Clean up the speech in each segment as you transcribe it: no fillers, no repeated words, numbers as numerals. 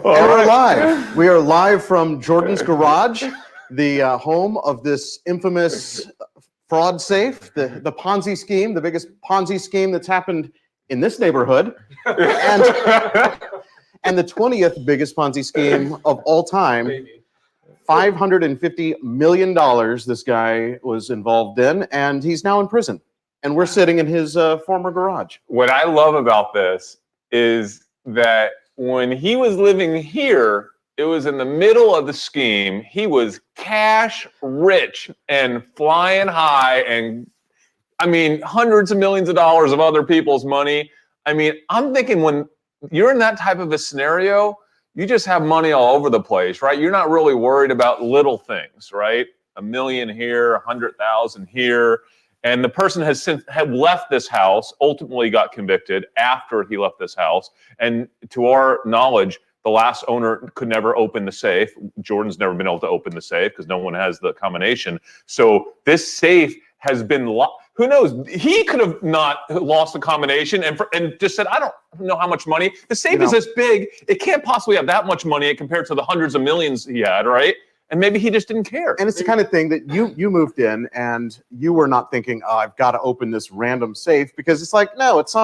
We're live. We are live from Jordan's garage, the home of this infamous fraud safe, the Ponzi scheme, the biggest Ponzi scheme that's happened in this neighborhood, and the 20th biggest Ponzi scheme of all time. $550 million this guy was involved in, and he's now in prison. And we're sitting in his former garage. What I love about this is that when he was living here, it was in the middle of the scheme. He was cash rich and flying high, and I mean, hundreds of millions of dollars of other people's money. I mean, I'm thinking when you're in that type of a scenario, you just have money all over the place, right? You're not really worried about little things, right? $1 million here, 100,000 here. And the person had left this house, ultimately got convicted after he left this house. And to our knowledge, the last owner could never open the safe. Jordan's never been able to open the safe because no one has the combination. So this safe has been locked. Who knows? He could have not lost the combination and just said, I don't know how much money. The safe is this big. It can't possibly have that much money compared to the hundreds of millions he had, right? And maybe he just didn't care. And it's the kind of thing that you moved in and you were not thinking, oh, I've got to open this random safe, because it's like, no, it's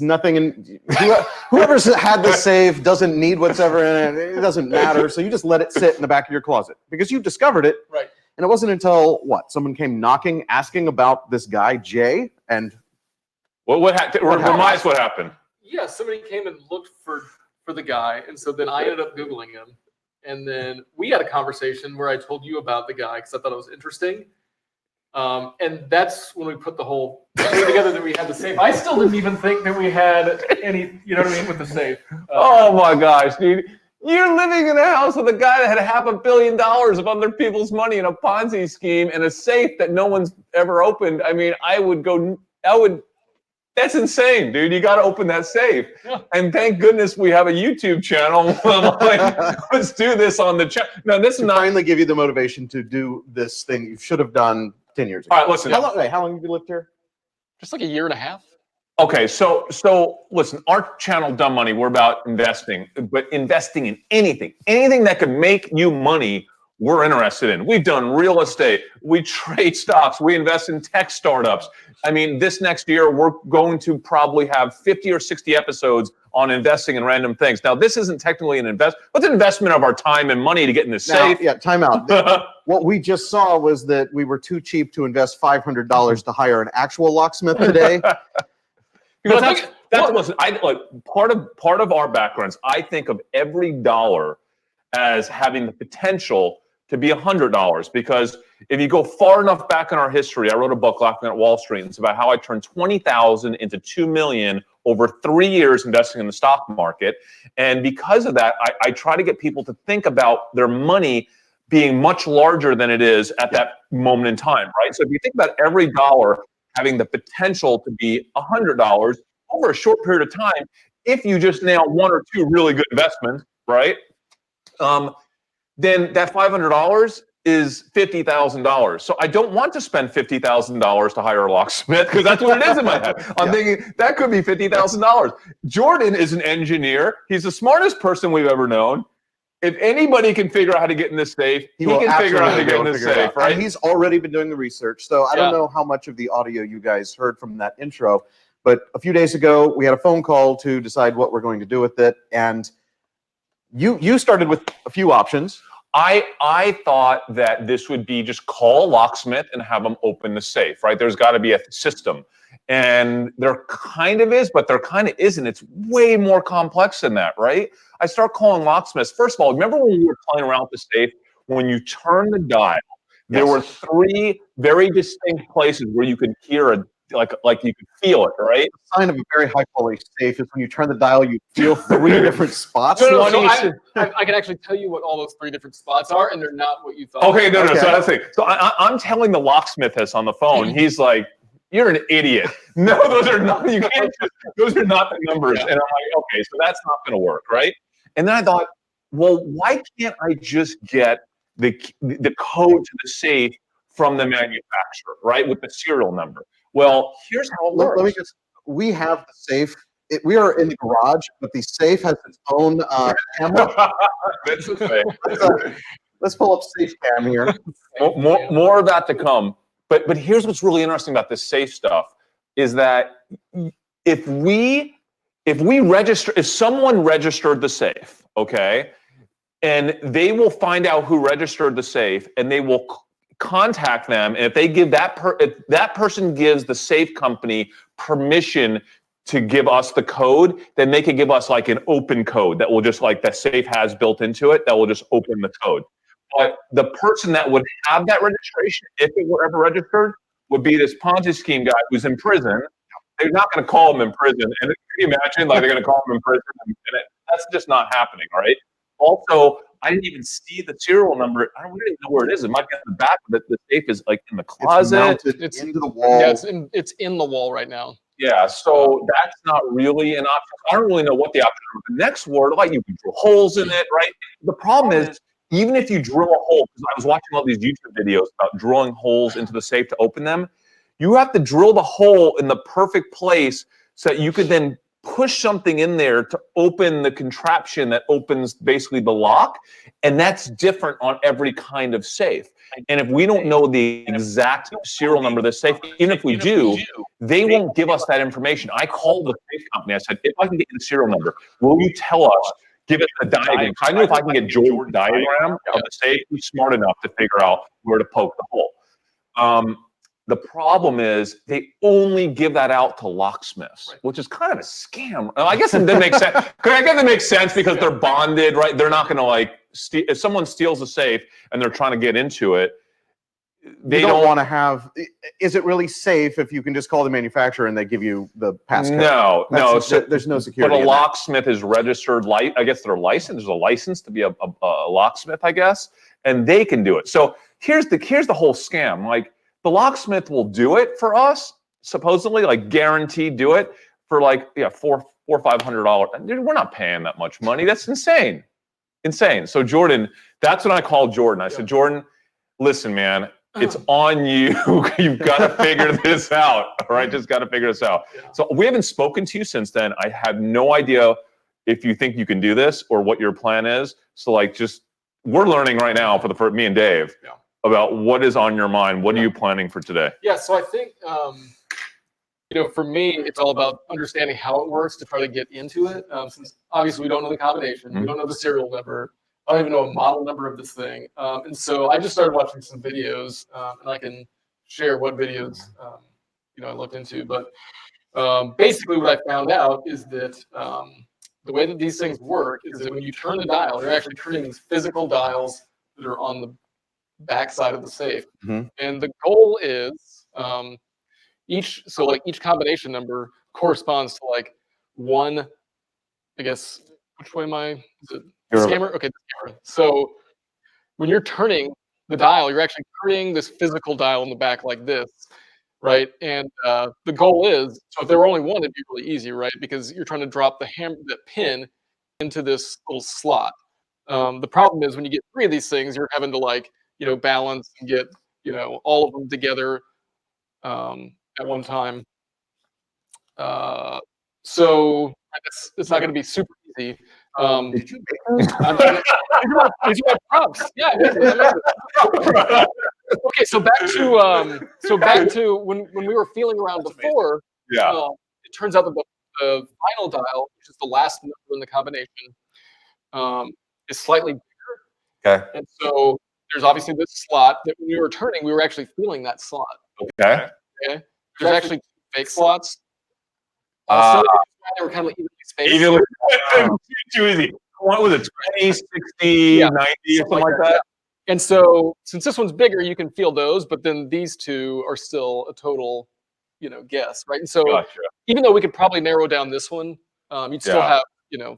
nothing. And whoever's had the safe doesn't need what's ever in it. It doesn't matter. So you just let it sit in the back of your closet because you discovered it. Right. And it wasn't until someone came knocking, asking about this guy, Jay, and what happened? Remind us what happened. Yeah, somebody came and looked for the guy, and so then I ended up Googling him. And then we had a conversation where I told you about the guy because I thought it was interesting. And that's when we put the whole thing together that we had the safe. I still didn't even think that we had any, you know what I mean, with the safe. Oh my gosh, dude. You're living in a house with a guy that had $500 million of other people's money in a Ponzi scheme and a safe that no one's ever opened. I mean, that's insane, dude. You got to open that safe. Yeah. And thank goodness we have a YouTube channel. Let's do this on the channel. No, this is not finally give you the motivation to do this thing you should have done 10 years ago. All right, listen. How long have you lived here? Just like a year and a half. Okay, so listen, our channel, Dumb Money, we're about investing, but investing in anything that could make you money, we're interested in. We've done real estate, we trade stocks, we invest in tech startups. I mean, this next year, we're going to probably have 50 or 60 episodes on investing in random things. Now, this isn't technically an what's an investment of our time and money to get in the safe? Yeah, time out. What we just saw was that we were too cheap to invest $500 to hire an actual locksmith today. Because listen, part of our backgrounds, I think of every dollar as having the potential to be $100, because if you go far enough back in our history, I wrote a book, Laughing at Wall Street, and it's about how I turned 20,000 into 2 million over 3 years investing in the stock market. And because of that, I try to get people to think about their money being much larger than it is at that moment in time, right? So if you think about every dollar having the potential to be $100 over a short period of time, if you just nail 1 or 2 really good investments, right? Then that $500 is $50,000. So I don't want to spend $50,000 to hire a locksmith, because that's what it is in my head. I'm thinking that could be $50,000. Jordan is an engineer. He's the smartest person we've ever known. If anybody can figure out how to get in this safe, he can figure out how to get in this safe, right? And he's already been doing the research. So I don't know how much of the audio you guys heard from that intro, but a few days ago, we had a phone call to decide what we're going to do with it. And you started with a few options. I thought that this would be just call a locksmith and have them open the safe, right? There's got to be a system. And there kind of is, but there kind of isn't. It's way more complex than that, right? I start calling locksmiths. First of all, remember when we were playing around with the safe? When you turn the dial, there were 3 very distinct places where you could hear like you could feel it, right? The sign of a very high quality safe is when you turn the dial, you feel 3 different spots. No, I can actually tell you what all those 3 different spots are, and they're not what you thought. Okay, no. So that's the thing. So I'm telling the locksmith this on the phone. He's like, "You're an idiot." No, those are not. You can't. Those are not the numbers. And I'm like, okay, so that's not going to work, right? And then I thought, well, why can't I just get the code to the safe from the manufacturer, right, with the serial number? Well, here's how it works. We have the safe we are in the garage, but the safe has its own camera. That's okay. Let's pull up safe cam here. More of that to come. But here's what's really interesting about this safe stuff is that if someone registered the safe, okay, and they will find out who registered the safe, and they will contact them, and if they give if that person gives the safe company permission to give us the code, then they can give us like an open code that will just like that safe has built into it that will just open the code. But the person that would have that registration, if it were ever registered, would be this Ponzi scheme guy who's in prison. They're not going to call him in prison. And can you imagine, like, they're going to call him in prison? And that's just not happening, all right? Also, I didn't even see the serial number. I don't really know where it is. It might be on the back, but the safe is like in the closet. It's into the wall. Yeah, it's in the wall right now. Yeah, so that's not really an option. I don't really know what the option is. The next word, like you can drill holes in it, right? The problem is, even if you drill a hole, because I was watching all these YouTube videos about drilling holes into the safe to open them, you have to drill the hole in the perfect place so that you could then push something in there to open the contraption that opens basically the lock. And that's different on every kind of safe. And if we don't know the exact serial number of the safe, even if we do, they won't give us that information. I called the safe company. I said, if I can get you the serial number, will you tell us? Give it a diagram. I know if I can get Jordan's diagram of the safe, he's smart enough to figure out where to poke the hole. The problem is they only give that out to locksmiths, which is kind of a scam. I guess it doesn't make sense. I guess it makes sense because they're bonded, right? They're not going to like if someone steals a safe and they're trying to get into it. They don't want to have. Is it really safe if you can just call the manufacturer and they give you the passcode? No. So there's no security. But a locksmith is registered. I guess they're licensed. There's a license to be a locksmith, I guess, and they can do it. So here's the whole scam. Like the locksmith will do it for us, supposedly, like guaranteed do it for like $400 or $500. Dude, we're not paying that much money. That's insane. So Jordan, that's when I called Jordan. I said, Jordan, listen, man. It's on you. You've got to figure this out. All right, just got to figure this out. Yeah. So we haven't spoken to you since then. I have no idea if you think you can do this or what your plan is. So like, we're learning right now for me and Dave about what is on your mind. What are you planning for today? Yeah. So I think for me, it's all about understanding how it works to try to get into it. Since obviously we don't know the combination, we don't know the serial number. I don't even know a model number of this thing. And so I just started watching some videos, and I can share what videos, I looked into. But basically what I found out is that the way that these things work is that when you turn the dial, you're actually turning these physical dials that are on the back side of the safe. Mm-hmm. And the goal is each combination number corresponds to like one, I guess, which way am I? Is it scammer? Okay, the scammer. So when you're turning the dial, you're actually turning this physical dial in the back like this, right? And the goal is, so if there were only one, it'd be really easy, right? Because you're trying to drop the pin into this little slot. The problem is when you get three of these things, you're having to balance and get, all of them together at one time. So it's not going to be super easy. Did you make those? These are my props. Yeah. Okay, so back to when we were feeling around before. Yeah. It turns out that the final dial, which is the last number in the combination, is slightly bigger. Okay. And so there's obviously this slot that when we were turning, we were actually feeling that slot. Okay. Okay. There's actually fake slots. So they were kind of evenly spaced. Too easy. What was it? 20, 60, 90, or something like that? Yeah. And so since this one's bigger, you can feel those, but then these two are still a total, guess, right? And so even though we could probably narrow down this one, you'd still have,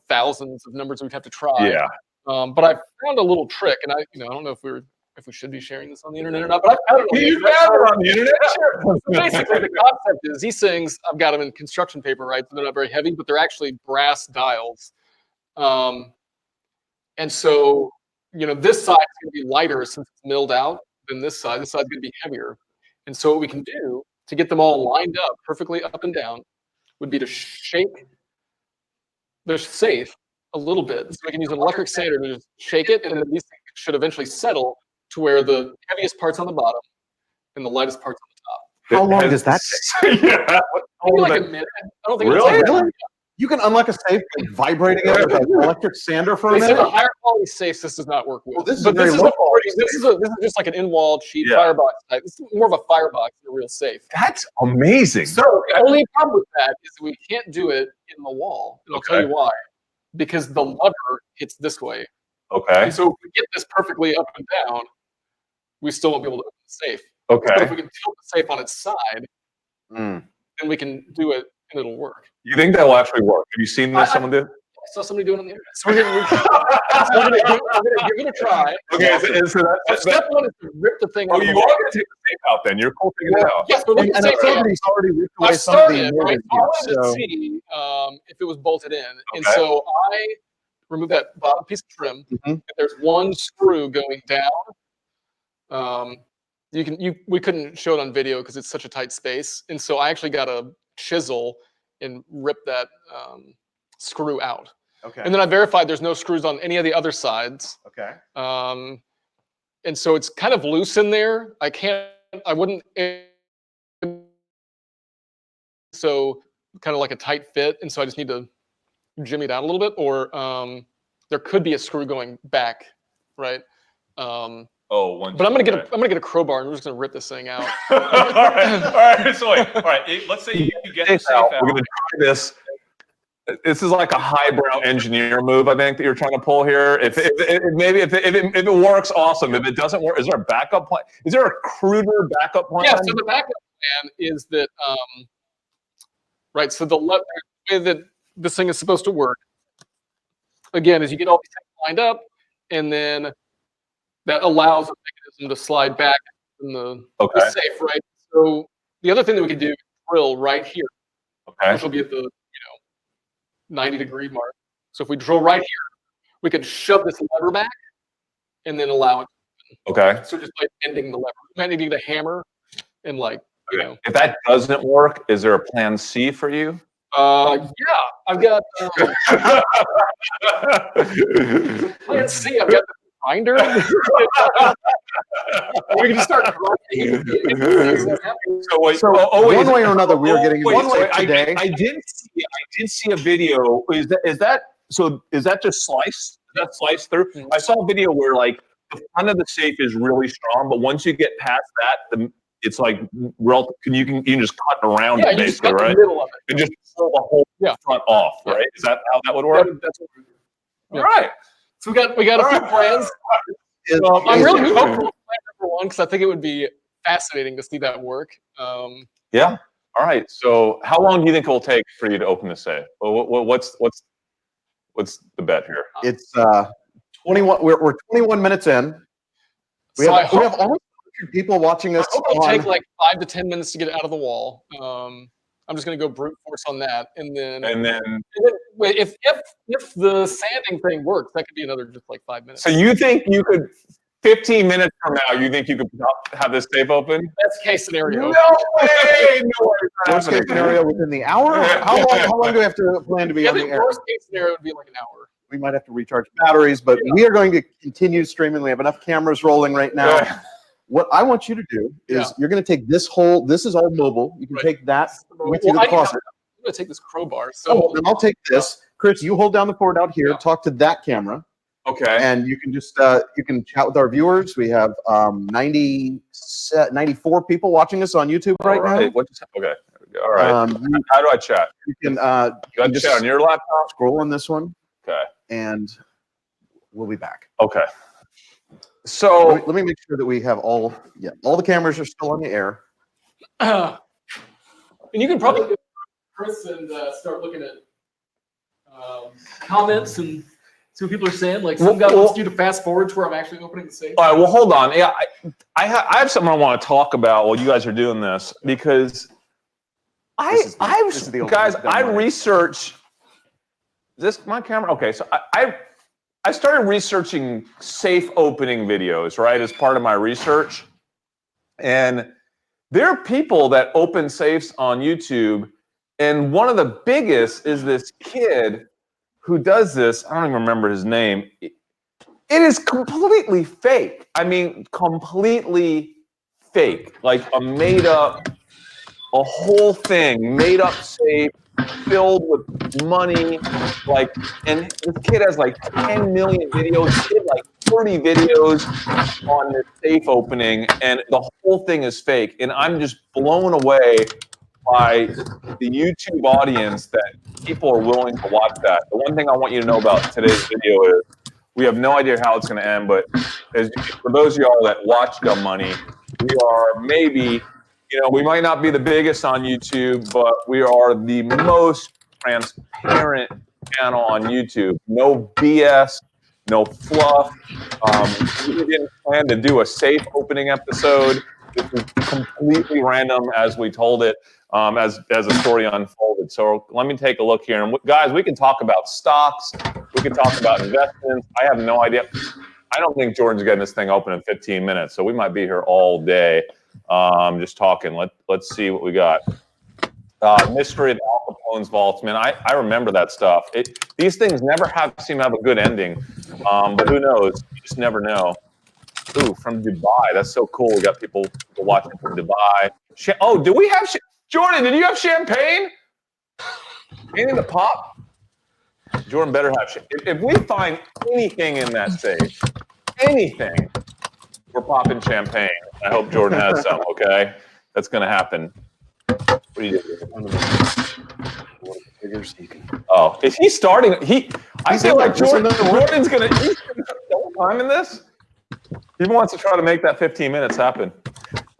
thousands of numbers we'd have to try. Yeah. But I found a little trick, and I don't know if we should be sharing this on the internet or not, but I found it on the internet. Sure. So basically, the concept is these things, I've got them in construction paper, right? So they're not very heavy, but they're actually brass dials. And so, this side is going to be lighter since it's milled out than this side. This side's going to be heavier. And so what we can do to get them all lined up perfectly up and down would be to shake the safe a little bit. So we can use an electric sander to just shake it, and then these things should eventually settle to where the heaviest part's on the bottom and the lightest part's on the top. How long does that take? Yeah. Maybe like a minute. I don't think Really? it'll take that long. You can unlock a safe by vibrating it with an electric sander for a They said the minute? higher quality safes this does not work with. Well, this is but very this is, low quality this is just like an in-wall cheap Yeah. firebox type. This is more of a firebox than a real safe. That's amazing. So the only problem with that is we can't do it in the wall. And I'll tell Okay. you why. Because the lever hits this way. Okay. And so if we get this perfectly up and down, we still won't be able to open the safe. But if Okay. we can tilt the safe on its side, Mm. then we can do it and it'll work. You think that will actually work? Have you seen this? Someone do? I saw somebody do it on the internet. So we're gonna give it a try. Okay. So Step one is to rip the thing oh, out of you the are wall. going to take the safe out then? You're cool taking it out. Yes, we're looking And safe I saw now. that he's already ripped away I some of the started, right? molding I here, wanted to so see if it was bolted in. And Okay. so I removed that bottom piece of trim. Mhm. And there's one screw going down. We couldn't show it on video because it's such a tight space. And so I actually got a chisel and ripped that screw out. okay. And then I verified there's no screws on any of the other sides. Okay. And so it's kind of loose in there. I wouldn't, so kind of like a tight fit. And so I just need to jimmy it out a little bit, or there could be a screw going back, right? Oh, one. But I'm gonna get a crowbar and we're just gonna rip this thing out. all right. All right. So wait. All right. Let's say you get the safe out. We're going to try this. This is like a highbrow engineer move, I think, that you're trying to pull here. If it works, awesome. If it doesn't work, is there a backup plan? Is there a cruder backup plan? Yeah. So the backup plan is that, right. So the way that this thing is supposed to work, again, is you get all these things lined up, and then that allows a mechanism to slide back in the safe, right? So the other thing that we can do is drill right here, Okay. which will be at the 90-degree mark. So if we drill right here, we can shove this lever back and then allow it. Okay. So just by bending the lever, we might need to get a hammer and If that doesn't work, is there a plan C for you? Yeah, I've got plan C. I've got the grinder. We can just start grinding. So wait. So one way or another, we are getting wait, one so way today. I did see a video. Is that just sliced? Is that sliced through? Mhm. I saw a video where like the front of the safe is really strong, but once you get past that, it's like you can just cut around Yeah, it you just basically, cut the right? middle of it. And just pull the whole front off, Yeah. right? Is that how that would work? That's what we're doing. All right. So we got a few plans. I'm really hopeful with plan number one because I think it would be fascinating to see that work. Yeah. All right. So how long do you think it will take for you to open the safe? Well, what's the bet here? It's 21. We're 21 minutes in. We So I have almost 100 people watching us. I hope it'll on- take like 5 to 10 minutes to get it out of the wall. I'm just going to go brute force on that, and then wait, if the sanding thing works, that could be another just like 5 minutes. So you think you could 15 minutes from now? You think you could have this safe open? Best case scenario. No way! No way! Worst case scenario within the hour. How long do we have to plan to be I on the think air? worst case scenario would be like an hour. We might have to recharge batteries, but we are going to continue streaming. We have enough cameras rolling right now. Yeah. What I want you to do is you're going to take this is all mobile. You can take that with you to the closet. I'm going to take this crowbar. So Then I'll take this. Chris, you hold down the board out here. Yeah. Talk to that camera. Okay. And you can just you can chat with our viewers. We have 94 people watching us on YouTube right now. What just happened? Okay. There we go. All right. How do I chat? You can You got to just chat on your laptop? scroll on this one, Okay. and we'll be back. Okay. So Let me make sure that we have all the cameras are still on the air. and you can probably go, Chris, and start looking at comments and see what people are saying. Like some guy wants you to fast forward to where I'm actually opening the safe. all right, well, hold on. Yeah, I have something I want to talk about while you guys are doing this because This is the guys, ultimate I demo. researched this. My camera. Okay, so I started researching safe opening videos, right, as part of my research, and there are people that open safes on YouTube, and one of the biggest is this kid who does this. I don't even remember his name. It is completely fake. I mean, completely fake. Like a whole thing, made up safe, filled with money. Like, and this kid has like 10 million videos. He did like 30 videos on this safe opening, and the whole thing is fake. And I'm just blown away by the YouTube audience that people are willing to watch that. The one thing I want you to know about today's video is we have no idea how it's going to end, but for those of y'all that watch Dumb Money, we are maybe, we might not be the biggest on YouTube, but we are the most transparent channel on YouTube. No BS, no fluff. We didn't plan to do a safe opening episode. This is completely random as we told it, as a story unfolded. So let me take a look here. And guys, we can talk about stocks. We can talk about investments. I have no idea. I don't think Jordan's getting this thing open in 15 minutes. So we might be here all day just talking. Let's see what we got. Mystery of Al Capone's vaults, man. I remember that stuff. These things never seem to have a good ending. But who knows? You just never know. Ooh, from Dubai. That's so cool. We got people watching from Dubai. Oh, do we have Jordan? Did you have champagne? Anything to pop? Jordan better have champagne. If we find anything in that safe, anything, we're popping champagne. I hope Jordan has some. Okay, that's gonna happen. What do you do? Oh, is he starting? I feel like Jordan's gonna spend time in this. He wants to try to make that 15 minutes happen.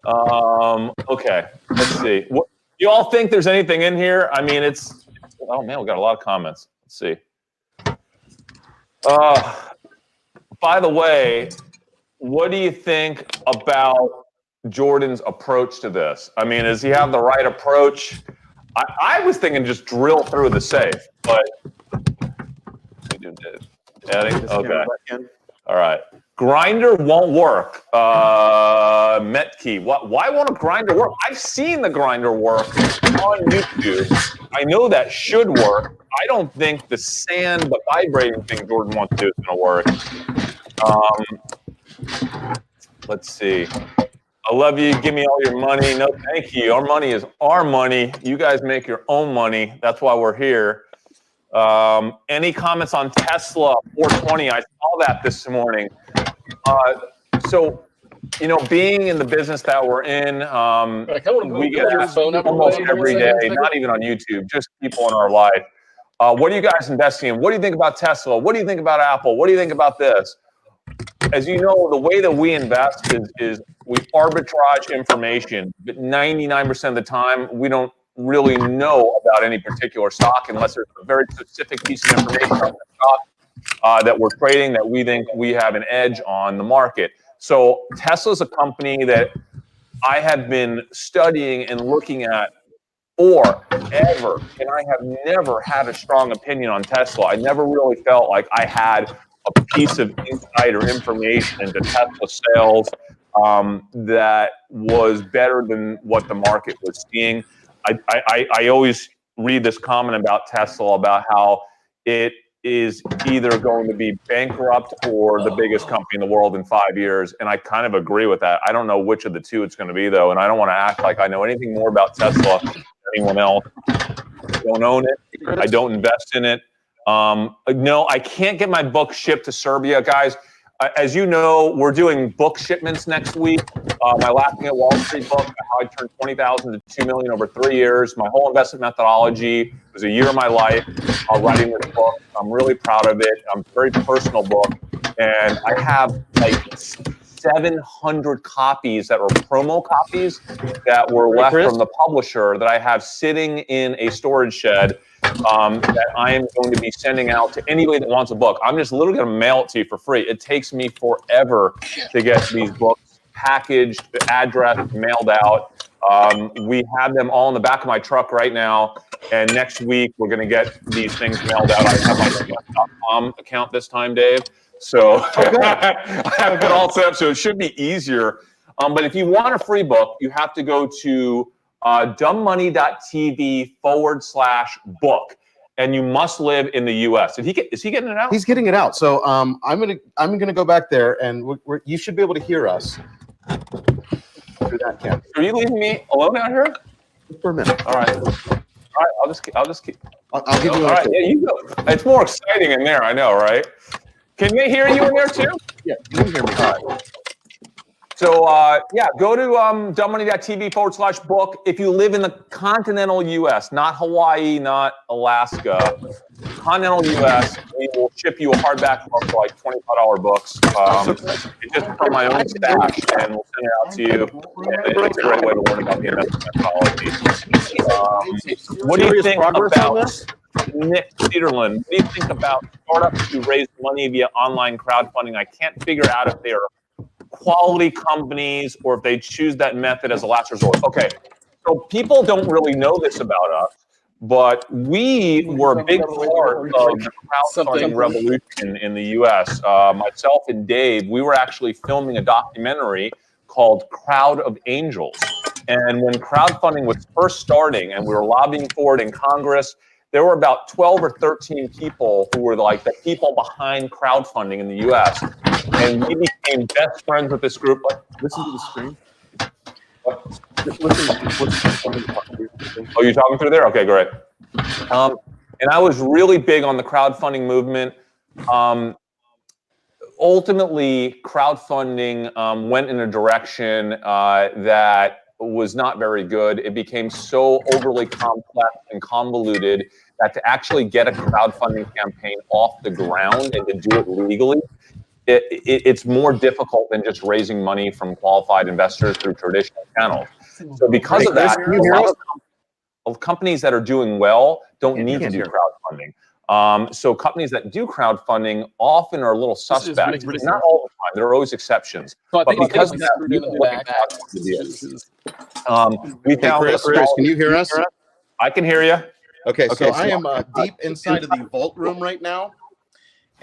Okay, let's see. What, you all think there's anything in here? I mean, oh man, we got a lot of comments. Let's see. By the way, what do you think about Jordan's approach to this? I mean, does he have the right approach? I was thinking just drill through the safe, but okay. All right. Grinder won't work. Metkey. Why won't a grinder work? I've seen the grinder work on YouTube. I know that should work. I don't think the the vibrating thing Jordan wants to do is going to work. Let's see. I love you. Give me all your money. No, thank you. Our money is our money. You guys make your own money. That's why we're here. Any comments on Tesla 420? I saw that this morning. So, being in the business that we're in, we get asked almost every day, not even on YouTube, just people in our life. What are you guys investing in? What do you think about Tesla? What do you think about Apple? What do you think about this? As you know, the way that we invest is we arbitrage information, but 99% of the time, we don't really know about any particular stock unless there's a very specific piece of information on the stock that we're trading that we think we have an edge on the market. So Tesla's a company that I have been studying and looking at forever, and I have never had a strong opinion on Tesla. I never really felt like I had a piece of insight or information into Tesla sales that was better than what the market was seeing. I always read this comment about Tesla about how it is either going to be bankrupt or the biggest company in the world in 5 years. And I kind of agree with that. I don't know which of the two it's going to be, though. And I don't want to act like I know anything more about Tesla than anyone else. I don't own it. I don't invest in it. No, I can't get my book shipped to Serbia, guys. As you know, we're doing book shipments next week. My Laughing at Wall Street book, how I turned 20,000 to 2 million over 3 years. My whole investment methodology was a year of my life writing this book. I'm really proud of it. I'm a very personal book. And I have like 700 copies that were promo copies that were left from the publisher that I have sitting in a storage shed that I am going to be sending out to anybody that wants a book. I'm just literally going to mail it to you for free. It takes me forever to get these books packaged, addressed, mailed out. We have them all in the back of my truck right now. And next week, we're going to get these things mailed out. I have my .com account this time, Dave. So I have it all set up, so it should be easier. But if you want a free book, you have to go to dumbmoney.tv/book. and you must live in the U.S. Is he getting it out? He's getting it out. So I'm gonna go back there, and you should be able to hear us. Through that camp. Are you leaving me alone out here? Just for a minute. All right. I'll just keep. I'll give you. All right. Yeah, you go. It's more exciting in there. I know, right? Can they hear you in there too? Yeah, you can hear me. All right. So, go to dumbmoney.tv/book. If you live in the continental U.S., not Hawaii, not Alaska, continental U.S., we will ship you a hardback book for like $25 books. It's just from my own stash, and we'll send it out to you. And it's a great way to learn about the investment methodology. What do you think about Nick Cedarland? What do you think about startups who raise money via online crowdfunding? I can't figure out if they are quality companies or if they choose that method as a last resort. Okay, so people don't really know this about us, but we were a big part of the crowdfunding revolution in the US. Myself and Dave, we were actually filming a documentary called Crowd of Angels. And when crowdfunding was first starting and we were lobbying for it in Congress, there were about 12 or 13 people who were like the people behind crowdfunding in the US. And we became best friends with this group. Listen to the screen. Oh, you're talking through there? Okay, great. And I was really big on the crowdfunding movement. Ultimately, crowdfunding went in a direction that was not very good. It became so overly complex and convoluted that to actually get a crowdfunding campaign off the ground and to do it legally, it's more difficult than just raising money from qualified investors through traditional channels. So because of that, a lot of companies that are doing well don't need to do crowdfunding. So companies that do crowdfunding often are a little suspect. Not all the time. There are always exceptions. So but because of that, we found Chris, can you hear us? I can hear you. Okay, so I am deep inside of the vault room right now.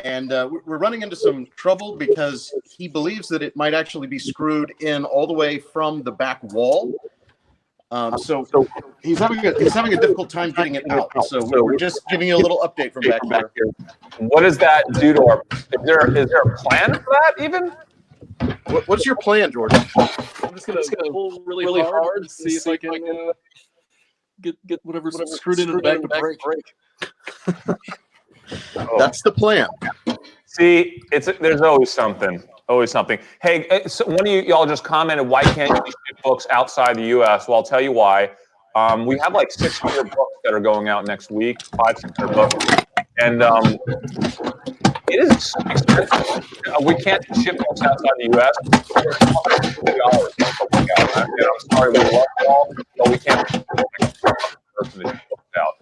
And we're running into some trouble because he believes that it might actually be screwed in all the way from the back wall. So he's having a difficult time getting it out. So we're just giving you a little update from back here. What does that do to our? Is there a plan for that even? What's your plan, Jordan? I'm just gonna pull really hard and see if I can get whatever's screwed in the back to break. That's the plan. See, there's always something. Always something. Hey, so one of y'all just commented, why can't you ship books outside the U.S.? Well, I'll tell you why. We have like 600 books that are going out next week, 500 books. And it is expensive. We can't ship books outside the U.S. I'm sorry, we love you all, but we can't ship person to ship books out.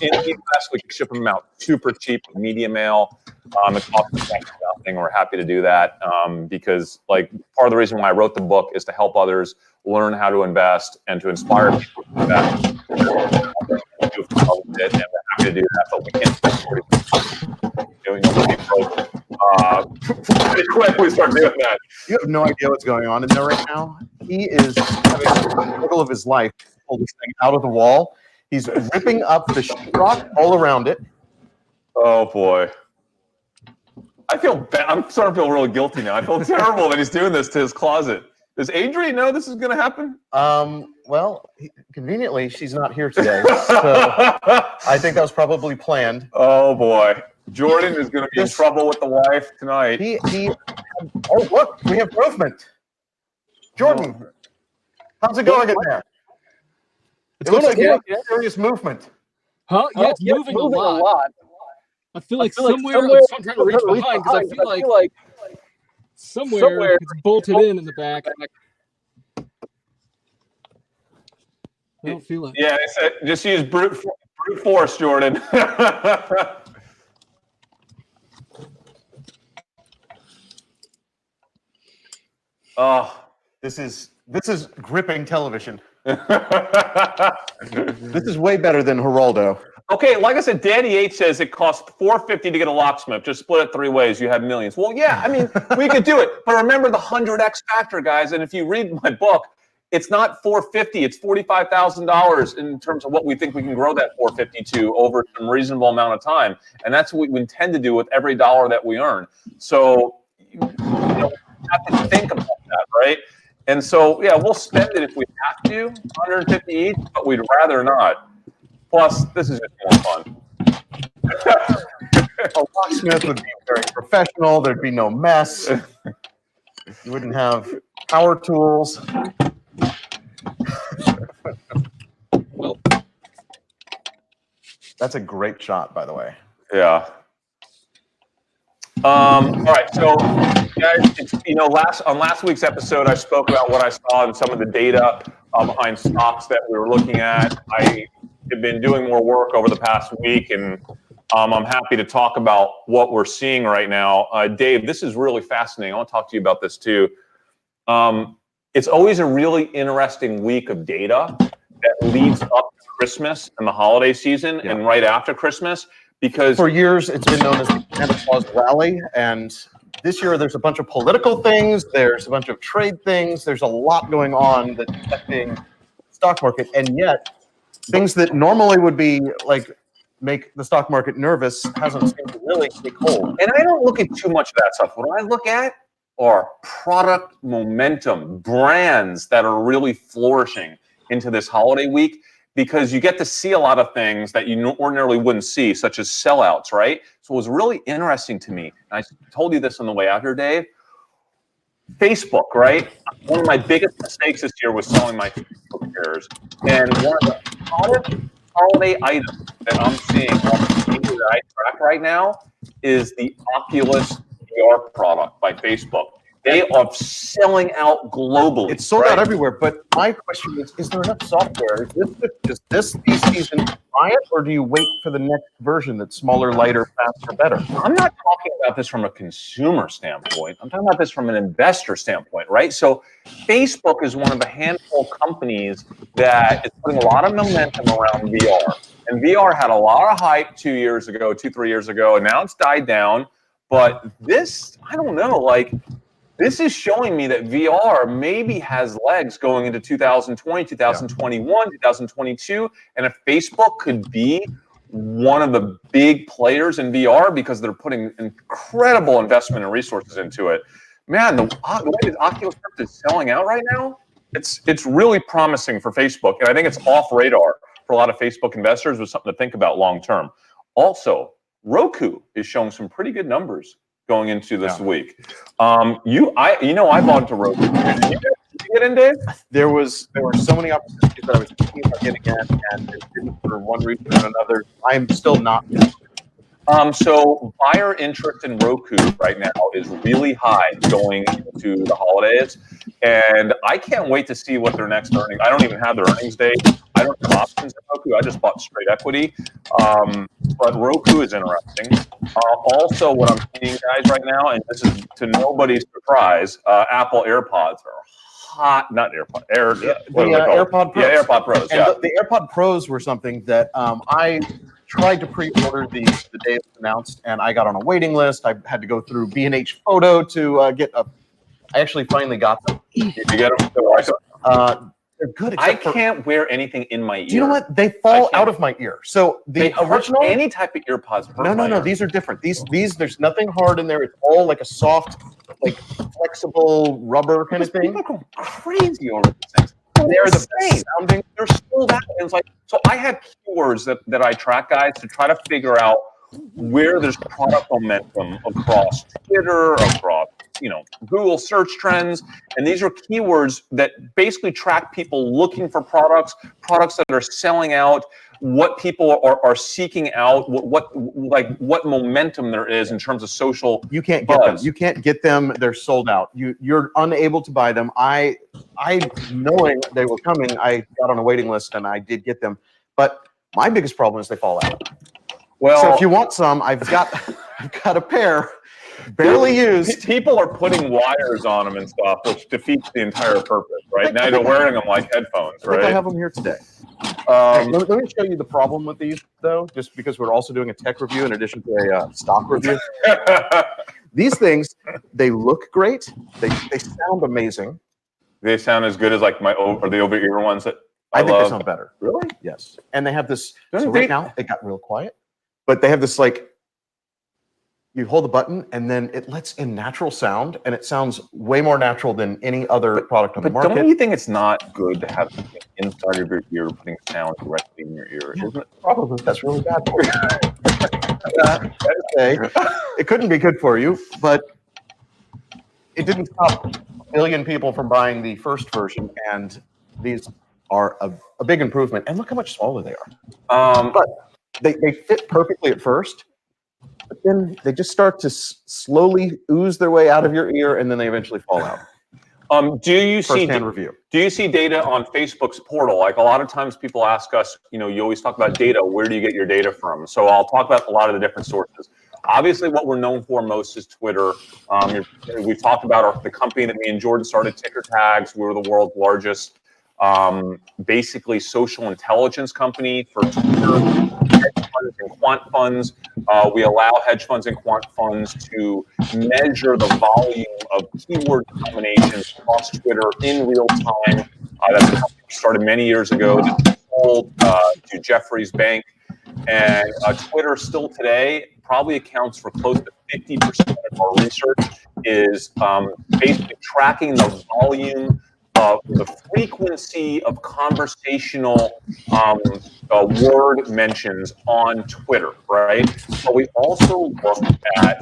In the U.S., we can ship them out super cheap, media mail. It costs us nothing. We're happy to do that because, like, part of the reason why I wrote the book is to help others learn how to invest and to inspire people to invest. And we're happy to do that, but we can't. Pretty quick, we start doing that. You have no idea what's going on in there right now. He is having the struggle of his life to pull this thing out of the wall. He's ripping up the sheetrock all around it. Oh boy. I feel bad. I'm starting to feel really guilty now. I feel terrible that he's doing this to his closet. Does Adrienne know this is going to happen? Well, conveniently, she's not here today. So I think that was probably planned. Oh, boy. Jordan is going to be in trouble with the wife tonight. Oh, look, we have movement. Jordan, how's it going in there? It looks like you have serious movement. Huh? Yeah, it's moving a lot. I feel like somewhere I'm trying to reach behind because I feel like somewhere it's bolted in the back. I don't feel it. Yeah, just use brute force, Jordan. Oh, this is gripping television. This is way better than Geraldo. Okay, like I said, Daddy H says it costs $450 to get a locksmith. Just split it 3 ways, you have millions. Well, yeah, I mean, we could do it. But remember the 100x factor, guys. And if you read my book, it's not 450, it's $45,000 in terms of what we think we can grow that 450 to over some reasonable amount of time. And that's what we intend to do with every dollar that we earn. So you know, have to think about that, right? And so, yeah, we'll spend it if we have to, 150 each, but we'd rather not. Plus, this is just more fun. A locksmith would be very professional. There'd be no mess. You wouldn't have power tools. That's a great shot, by the way. Yeah. All right, so guys, on last week's episode, I spoke about what I saw and some of the data behind stocks that we were looking at. I have been doing more work over the past week, and I'm happy to talk about what we're seeing right now. Dave, this is really fascinating. I want to talk to you about this too. It's always a really interesting week of data that leads up to Christmas and the holiday season and right after Christmas. Because for years, it's been known as the Santa Claus Rally. And this year, there's a bunch of political things. There's a bunch of trade things. There's a lot going on that's affecting the stock market. And yet, things that normally would be like make the stock market nervous hasn't seemed to really take hold. And I don't look at too much of that stuff. What I look at are product momentum, brands that are really flourishing into this holiday week, because you get to see a lot of things that you ordinarily wouldn't see, such as sellouts, right? So it was really interesting to me. And I told you this on the way out here, Dave. Facebook, right? One of my biggest mistakes this year was selling my Facebook shares. And one of the hottest holiday items that I'm seeing on the things that I track right now is the Oculus VR product by Facebook. They are selling out globally. It's sold out everywhere, but my question is there enough software? Is this the season to buy it, or do you wait for the next version that's smaller, lighter, faster, better? I'm not talking about this from a consumer standpoint. I'm talking about this from an investor standpoint, right? So Facebook is one of a handful of companies that is putting a lot of momentum around VR. And VR had a lot of hype 3 years ago, and now it's died down. But this, I don't know, like, this is showing me that VR maybe has legs going into 2020, 2021, 2022. And if Facebook could be one of the big players in VR because they're putting incredible investment and resources into it, man, the way that Oculus Rift is selling out right now, it's really promising for Facebook. And I think it's off radar for a lot of Facebook investors with something to think about long term. Also, Roku is showing some pretty good numbers going into this week. I bought into Roku. Did you get in, Dave? There were so many opportunities that I was thinking about getting in, and it didn't for one reason or another. I'm still not. So buyer interest in Roku right now is really high going into the holidays, and I can't wait to see what their next earnings. I don't even have their earnings date. I don't have options in Roku. I just bought straight equity. But Roku is interesting. Also, what I'm seeing, guys, right now, and this is to nobody's surprise, Apple AirPods are hot. Not AirPods. AirPod Pros. Yeah, AirPod Pros. And the AirPod Pros were something that I tried to pre-order the day it was announced, and I got on a waiting list. I had to go through B&H Photo to get a. I actually finally got them. Did you get them? They're good. I can't wear anything in my ear. Do you know what? They fall out of my ear. So the original, any type of earpods. No. These are different. These. There's nothing hard in there. It's all like a soft, like flexible rubber kind of thing. People go crazy over these things. They're the best sounding. They're sold out. And it's like, so I have keywords that I track, guys, to try to figure out where there's product momentum across Twitter, across Google search trends, and these are keywords that basically track people looking for products that are selling out, what people are seeking out, what momentum there is in terms of social. You can't get them. You can't get them. They're sold out. You're unable to buy them. I knowing they were coming, I got on a waiting list and I did get them. But my biggest problem is they fall out. Well, so if you want some, I've got a pair. Barely used. People are putting wires on them and stuff, which defeats the entire purpose, right? Now they're wearing them like headphones, right? I have them here today. Let me show you the problem with these, though, just because we're also doing a tech review in addition to a stock review. These things, they look great. They sound amazing. They sound as good as like or the over-ear ones that I think love. they sound better. Really? Yes. And they have this. Don't So they- right now it got real quiet, but they have this like. You hold the button and then it lets in natural sound, and it sounds way more natural than any other product on the But market. don't you think it's not good to have something inside of your ear putting sound directly in your ear? Yeah. Isn't it? Probably that's really bad for you. It couldn't be good for you, but it didn't stop a million people from buying the first version, and these are a big improvement. And look how much smaller they are. But they fit perfectly at first, but then they just start to slowly ooze their way out of your ear, and then they eventually fall out. Do you see First-hand review. Do you see data on Facebook's portal? Like a lot of times people ask us, you always talk about data. Where do you get your data from? So I'll talk about a lot of the different sources. Obviously, what we're known for most is Twitter. We've talked about the company that me and Jordan started, Ticker Tags. We're the world's largest, basically social intelligence company for Twitter, hedge funds and quant funds. We allow hedge funds and quant funds to measure the volume of keyword combinations across Twitter in real time. That's a company we started many years ago that sold to Jefferies Bank. And Twitter still today probably accounts for close to 50% of our research is basically tracking the volume of the frequency of conversational word mentions on Twitter, right? But we also look at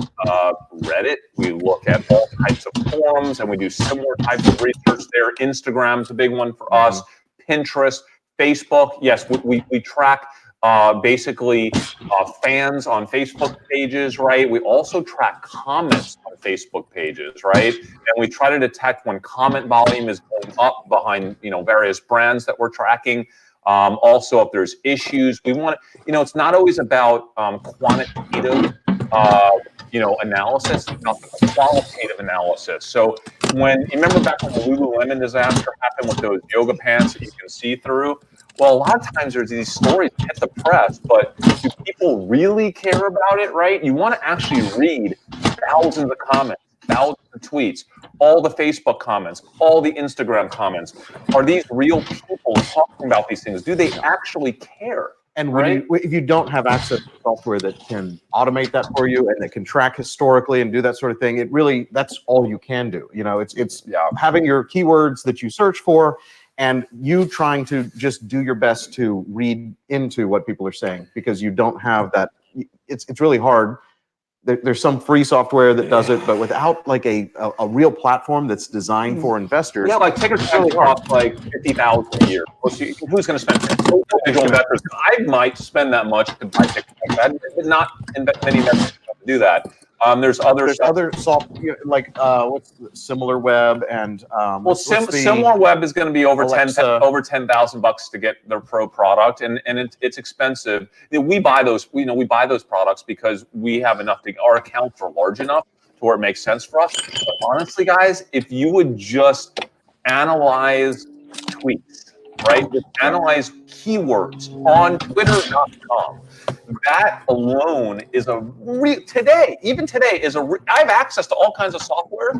Reddit. We look at all types of forums, and we do similar types of research there. Instagram's a big one for us. Pinterest, Facebook. Yes, we track basically fans on Facebook pages, right? We also track comments on Facebook pages, right? And we try to detect when comment volume is going up behind, various brands that we're tracking. Also, if there's issues, we want to, it's not always about quantitative, analysis, it's about the qualitative analysis. So when you remember back when the Lululemon disaster happened with those yoga pants that you can see through, well, a lot of times there's these stories that hit the press, but do people really care about it, right? You want to actually read thousands of comments, thousands of tweets, all the Facebook comments, all the Instagram comments. Are these real people talking about these things? Do they actually care? And right? if you don't have access to software that can automate that for you and that can track historically and do that sort of thing, that's all you can do. It's having your keywords that you search for, and you trying to just do your best to read into what people are saying, because you don't have that. It's really hard. There's some free software that does it, but without like a real platform that's designed for investors. Yeah, like Ticker Tags cost like $50,000 a year. Who's going to spend? Individual investors. I might spend that much to buy Ticker Tags. I did not invest many investors to do that. There's other software like what's Similar Web and Similar Web is going to be over $10,000 to get their pro product, and it's expensive. We buy those. We buy those products because we have enough our accounts are large enough to where it makes sense for us. But honestly, guys, if you would just analyze tweets, right? Just analyze keywords on Twitter.com. That alone is even today I have access to all kinds of software.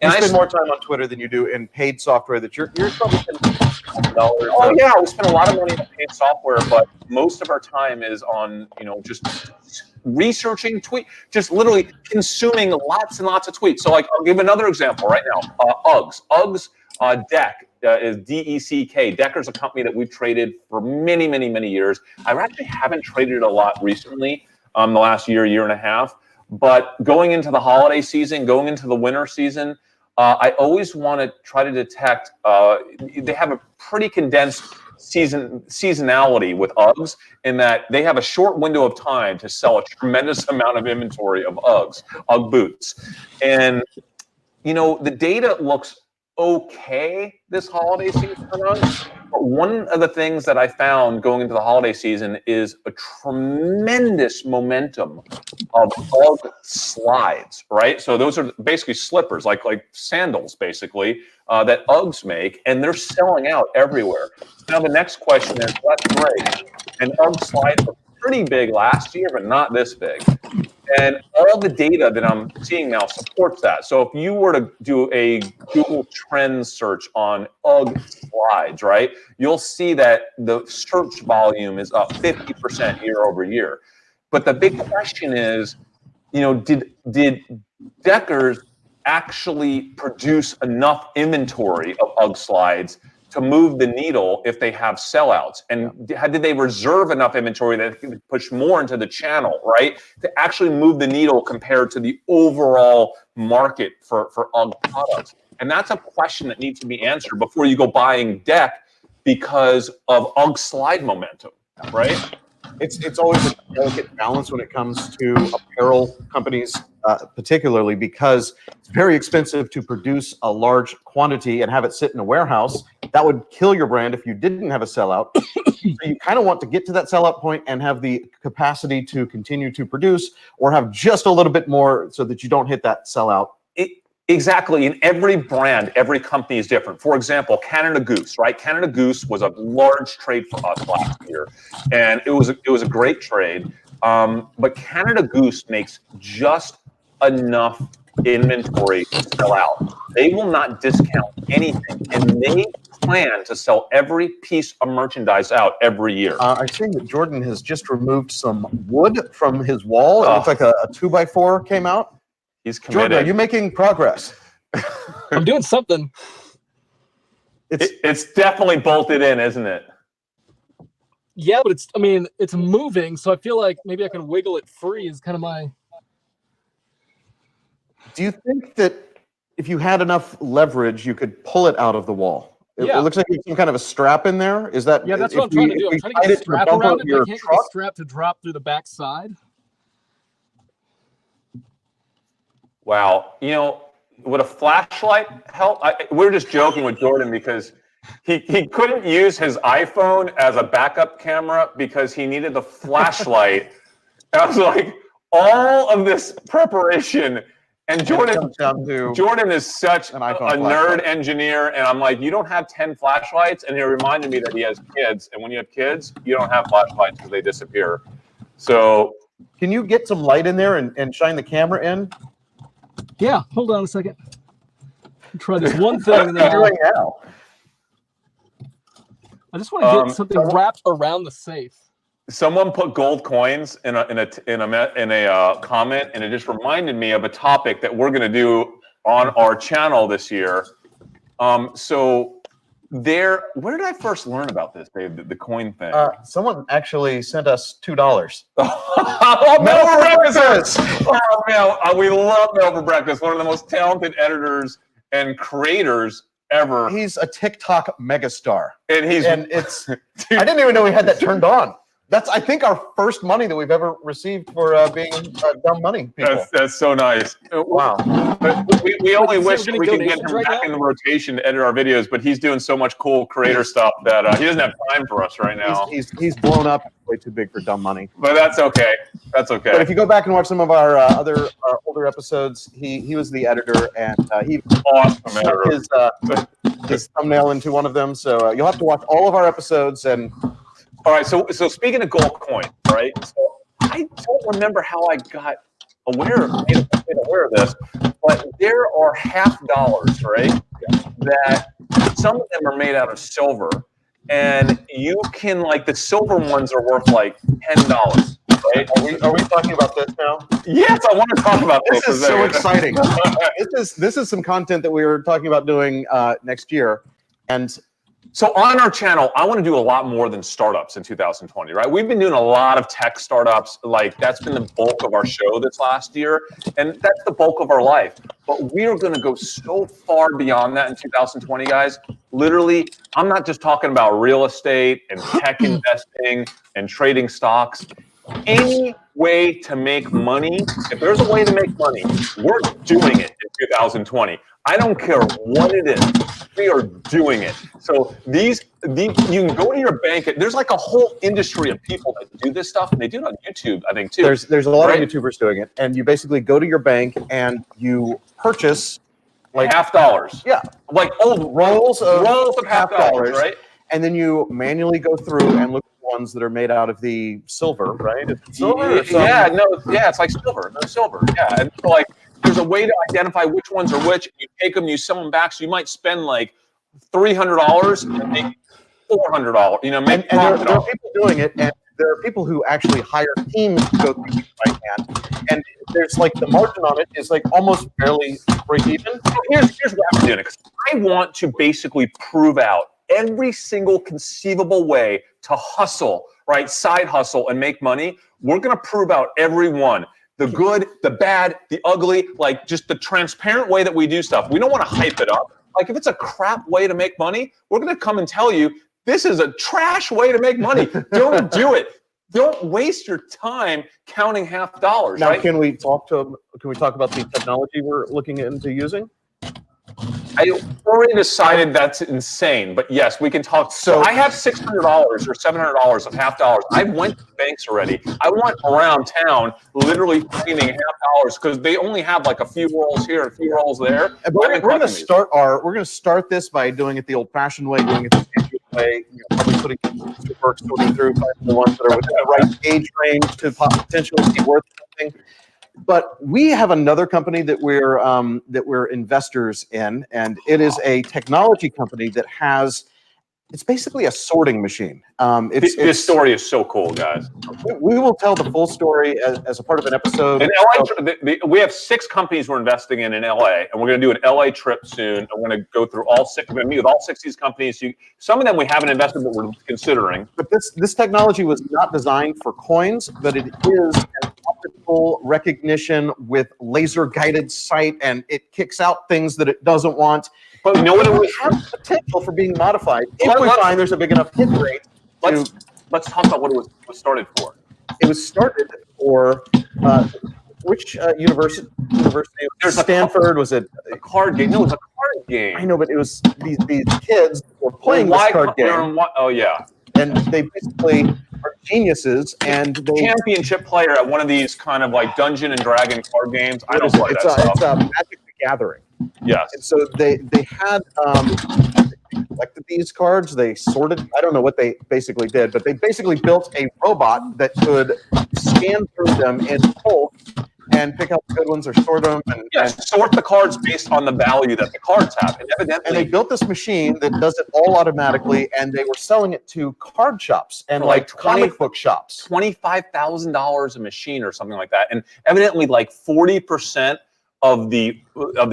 And I spend more time on Twitter than you do in paid software that you're probably spending $1,000. Oh yeah, we spend a lot of money on paid software, but most of our time is on, just researching just literally consuming lots and lots of tweets. So I'll give another example right now. Uggs Deck is DECK. Decker's a company that we've traded for many, many, many years. I actually haven't traded a lot recently, the last year and a half. But going into the holiday season, going into the winter season, I always want to try to detect. They have a pretty condensed seasonality with Uggs, in that they have a short window of time to sell a tremendous amount of inventory of Ugg boots, and the data looks okay this holiday season for us. But one of the things that I found going into the holiday season is a tremendous momentum of Ugg slides, right? So those are basically slippers, like sandals, basically, that Uggs make, and they're selling out everywhere. Now the next question is, that's great. An Ugg slide for pretty big last year, but not this big. And all the data that I'm seeing now supports that. So if you were to do a Google Trends search on UGG slides, right, you'll see that the search volume is up 50% year over year. But the big question is, did Deckers actually produce enough inventory of UGG slides to move the needle if they have sellouts? And did they reserve enough inventory that they could push more into the channel, right, to actually move the needle compared to the overall market for UGG products? And that's a question that needs to be answered before you go buying Deck because of UGG slide momentum, right? It's always a delicate balance when it comes to apparel companies, particularly because it's very expensive to produce a large quantity and have it sit in a warehouse. That would kill your brand if you didn't have a sellout. So you kind of want to get to that sellout point and have the capacity to continue to produce, or have just a little bit more so that you don't hit that sellout. Exactly. In every brand, every company is different. For example, Canada Goose, right? Canada Goose was a large trade for us last year, and it was a great trade. But Canada Goose makes just enough inventory to sell out. They will not discount anything, and they plan to sell every piece of merchandise out every year. I see that Jordan has just removed some wood from his wall. It looks like a 2x4 came out. He's committed. Jordan, are you making progress? I'm doing something. It's definitely bolted in, isn't it? Yeah, but it's moving, so I feel like maybe I can wiggle it free is kind of my... Do you think that if you had enough leverage, you could pull it out of the wall? It looks like there's some kind of a strap in there. Is that? Yeah, that's what I'm trying to do. I'm trying to get a strap around it, but I can't get the strap to drop through the back side. Wow. Would a flashlight help? We're just joking with Jordan because he couldn't use his iPhone as a backup camera because he needed the flashlight. And I was like, all of this preparation, and Jordan is such a nerd engineer, and I'm like, you don't have 10 flashlights? And he reminded me that he has kids, and when you have kids, you don't have flashlights because they disappear. So can you get some light in there and shine the camera in? Yeah, hold on a second. Try this one thing. And then now? I just want to get something wrapped around the safe. Someone put gold coins in a comment, and it just reminded me of a topic that we're going to do on our channel this year. Where did I first learn about this, Dave? The coin thing. Someone actually sent us $2. Mel for breakfast! Oh man, we love Mel for breakfast. One of the most talented editors and creators ever. He's a TikTok megastar, and it's. I didn't even know we had that turned on. That's, I think, our first money that we've ever received for being dumb money people. That's so nice. Wow. But we only wish we could get him back in the rotation to edit our videos, but he's doing so much cool creator stuff that he doesn't have time for us right now. He's blown up way too big for dumb money. But that's okay. That's okay. But if you go back and watch some of our other older episodes, he was the editor, and he awesome his thumbnail into one of them. So you'll have to watch all of our episodes. And all right, so speaking of gold coin, right? So I don't remember how I got aware of this, but there are $50, right? That some of them are made out of silver, and you can, like, the silver ones are worth like $10. Right? Are we talking about this now? Yes, I want to talk about this. This is so exciting. This is some content that we were talking about doing next year, and so on our channel, I want to do a lot more than startups in 2020, right? We've been doing a lot of tech startups. Like, that's been the bulk of our show this last year, and that's the bulk of our life. But we are going to go so far beyond that in 2020, guys. Literally, I'm not just talking about real estate and tech investing and trading stocks. Any way to make money, if there's a way to make money, we're doing it in 2020. I don't care what it is. We are doing it. So these you can go to your bank. There's like a whole industry of people that do this stuff, and they do it on YouTube, I think, too. There's a lot of YouTubers doing it, and you basically go to your bank and you purchase like $50. Yeah, like old rolls of $50, right? And then you manually go through and look at ones that are made out of the silver, right? Is it silver or something? Yeah, no, yeah, it's like silver. No silver. Yeah, and so, like there's a way to identify which ones are which. You take them, you sell them back, so you might spend like $300 and make $400. You know, make And there are people doing it, and there are people who actually hire teams to go through these by hand. And there's like the margin on it is like almost barely break even. So here's what I'm doing, because I want to basically prove out every single conceivable way to hustle, right? Side hustle and make money. We're going to prove out every one. The good, the bad, the ugly, like just the transparent way that we do stuff. We don't want to hype it up. Like if it's a crap way to make money, we're going to come and tell you, this is a trash way to make money. Don't do it. Don't waste your time counting half dollars. Now, right? can we talk about the technology we're looking into using? I already decided that's insane, but yes, we can talk. So I have $600 or $700 of half dollars. I went to banks already. I went around town, literally finding half dollars because they only have like a few rolls here, a few rolls there. And we're going to start this by doing it the old-fashioned way, doing it the manual way. You know, probably putting to work, sorting through finding the ones that are within the right age range to potentially be worth something. But we have another company that we're investors in, and it is a technology company that it's basically a sorting machine. This story is so cool, guys. We will tell the full story as a part of an episode. In LA, we have 6 companies we're investing in LA, and we're going to do an LA trip soon. And we're going to go through all 6. We're going to meet with all 6 of these companies. Some of them we haven't invested, but we're considering. But this technology was not designed for coins, but it is an optical recognition with laser-guided sight, and it kicks out things that it doesn't want. But you know what it was? Has potential for being modified if we find there's a big enough hit rate. Let's talk about what it was started for. It was started for which university? There's Stanford. Was it a card game? No, it was a card game. I know, but it was these kids were playing this card game. Oh yeah. And they basically are geniuses, and they championship player at one of these kind of like Dungeon and Dragon card games. I don't play that stuff. It's Magic the Gathering. Yes. And so they had collected these cards. They sorted. I don't know what they basically did, but they basically built a robot that could scan through them in bulk and pick out the good ones or sort them. And sort the cards based on the value that the cards have. And evidently, and they built this machine that does it all automatically, and they were selling it to card shops and like comic book shops. $25,000 a machine or something like that. And evidently, like 40% of the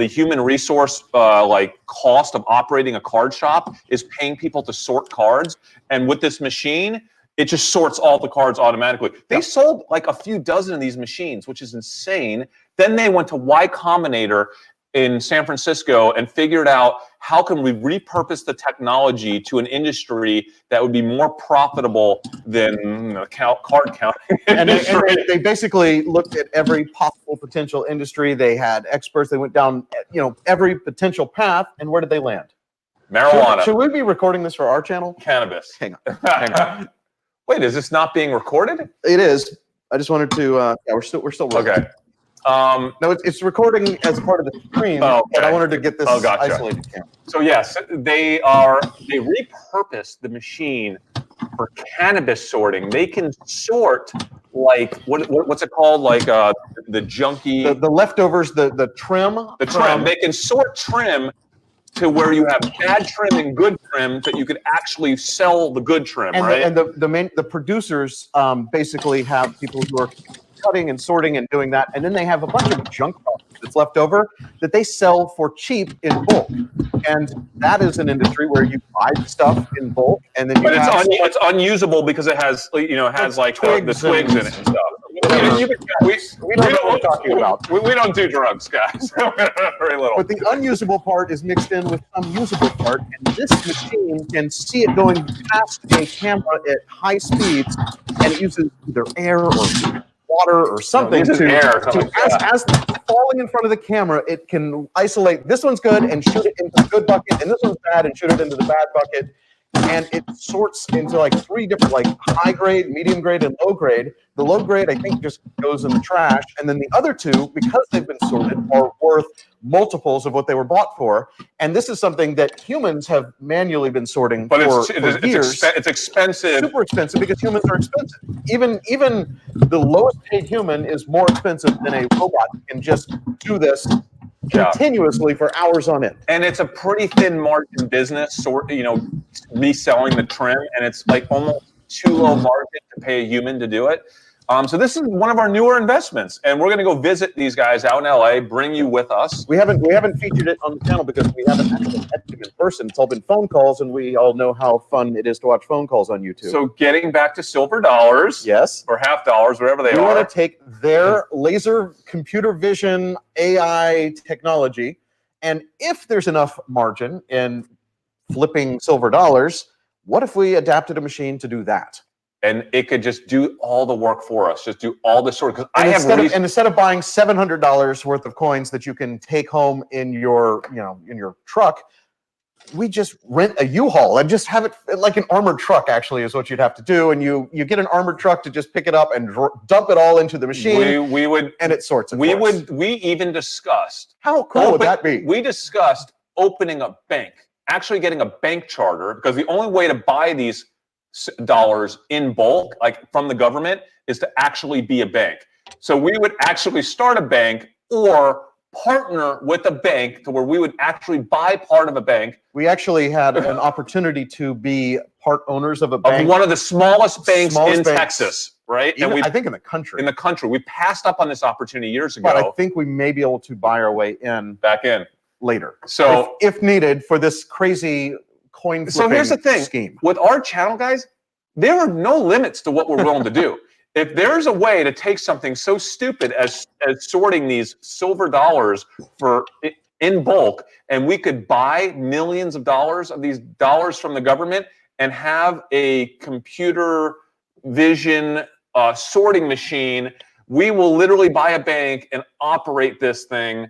human resource like cost of operating a card shop is paying people to sort cards. And with this machine, it just sorts all the cards automatically. They sold like a few dozen of these machines, which is insane. Then they went to Y Combinator in San Francisco and figured out how can we repurpose the technology to an industry that would be more profitable than card counting. And they basically looked at every possible potential industry. They had experts. They went down, every potential path. And where did they land? Marijuana. Should we be recording this for our channel? Cannabis. Hang on. Wait, is this not being recorded? It is. I just wanted to. We're still recording. Okay. No, it's recording as part of the stream. Okay. But I wanted to get this Gotcha. isolated. So yes, they repurposed the machine for cannabis sorting. They can sort like what's it called? Like the junky, the leftovers, the trim. The trim. They can sort trim to where you have bad trim and good trim that you could actually sell the good trim, and right? The producers basically have people who are cutting and sorting and doing that, and then they have a bunch of junk that's left over that they sell for cheap in bulk. And that is an industry where you buy stuff in bulk, and then it's unusable because it has like the twigs in it and stuff. We don't know what we're talking about. We don't do drugs, guys. Very little. But the unusable part is mixed in with some usable part, and this machine can see it going past a camera at high speeds, and it uses either air or water or something as it's falling in front of the camera, it can isolate this one's good and shoot it into the good bucket, and this one's bad and shoot it into the bad bucket. and it sorts into like 3 different, like high grade, medium grade, and low grade. The low grade, I think, just goes in the trash, and then the other 2, because they've been sorted, are worth multiples of what they were bought for. And this is something that humans have manually been sorting for years. It's expensive. Super expensive, because humans are expensive. Even the lowest paid human is more expensive than a robot that can just do this continuously for hours on end. And it's a pretty thin margin business, reselling the trim, and it's like almost too low margin to pay a human to do it. So this is one of our newer investments, and we're going to go visit these guys out in LA, bring you with us. We haven't featured it on the channel because we haven't actually met them in person. It's all been phone calls, and we all know how fun it is to watch phone calls on YouTube. So getting back to silver dollars, yes, or half dollars, whatever they are. We want to take their laser computer vision AI technology, and if there's enough margin in flipping silver dollars, what if we adapted a machine to do that? And it could just do all the work for us, just do all the sort. Because instead of buying $700 worth of coins that you can take home in your truck, we just rent a U-Haul and just have it like an armored truck. Actually, is what you'd have to do, and you get an armored truck to just pick it up and dump it all into the machine. We would, and it sorts it. We even discussed how cool would that be? We discussed opening a bank, actually getting a bank charter, because the only way to buy these dollars in bulk, like from the government, is to actually be a bank. So we would actually start a bank or partner with a bank to where we would actually buy part of a bank. We actually had an opportunity to be part owners of a bank. Of one of the smallest banks in Texas, right? Even, I think in the country. In the country. We passed up on this opportunity years ago. But I think we may be able to buy our way back in later. So if needed for this crazy coin flipping So here's the thing. Scheme. With our channel, guys, there are no limits to what we're willing to do. If there's a way to take something so stupid as sorting these silver dollars in bulk, and we could buy millions of dollars of these dollars from the government and have a computer vision sorting machine, we will literally buy a bank and operate this thing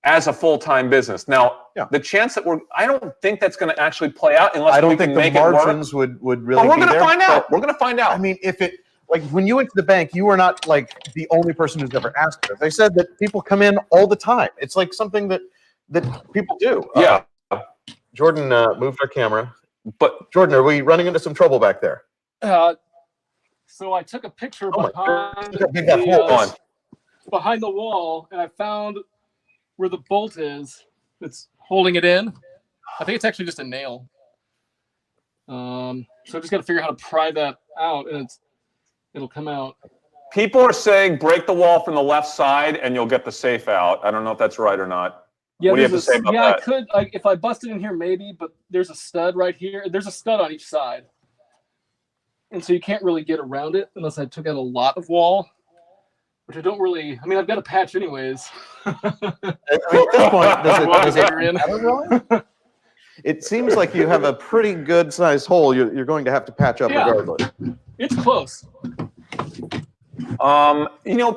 as a full-time business. Now, the chance that I don't think that's going to actually play out unless we can make it work. I don't think the margins would really. But we're going to find out. We're going to find out. I mean, like when you went to the bank, you were not like the only person who's ever asked this. They said that people come in all the time. It's like something that people do. Yeah. Jordan moved our camera. But Jordan, are we running into some trouble back there? So I took a picture behind the wall, and I found where the bolt is. It's holding it in. I think it's actually just a nail. So I just got to figure out how to pry that out, and it'll come out. People are saying break the wall from the left side, and you'll get the safe out. I don't know if that's right or not. Yeah, what do you have to say about that? I could, if I busted in here, maybe, but there's a stud right here. There's a stud on each side. And so you can't really get around it unless I took out a lot of wall, which I don't really. I mean, I've got a patch anyways. At this point, does it it seems like you have a pretty good sized hole. You're going to have to patch up regardless. It's close.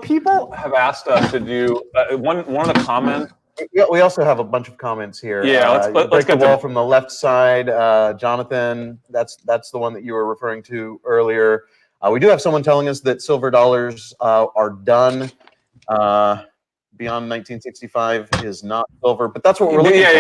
People have asked us to do one of the comments. We also have a bunch of comments here. Yeah, let's get the wall from the left side. Jonathan, that's the one that you were referring to earlier. We do have someone telling us that silver dollars are done. Beyond 1965 is not silver, but that's what we're looking for.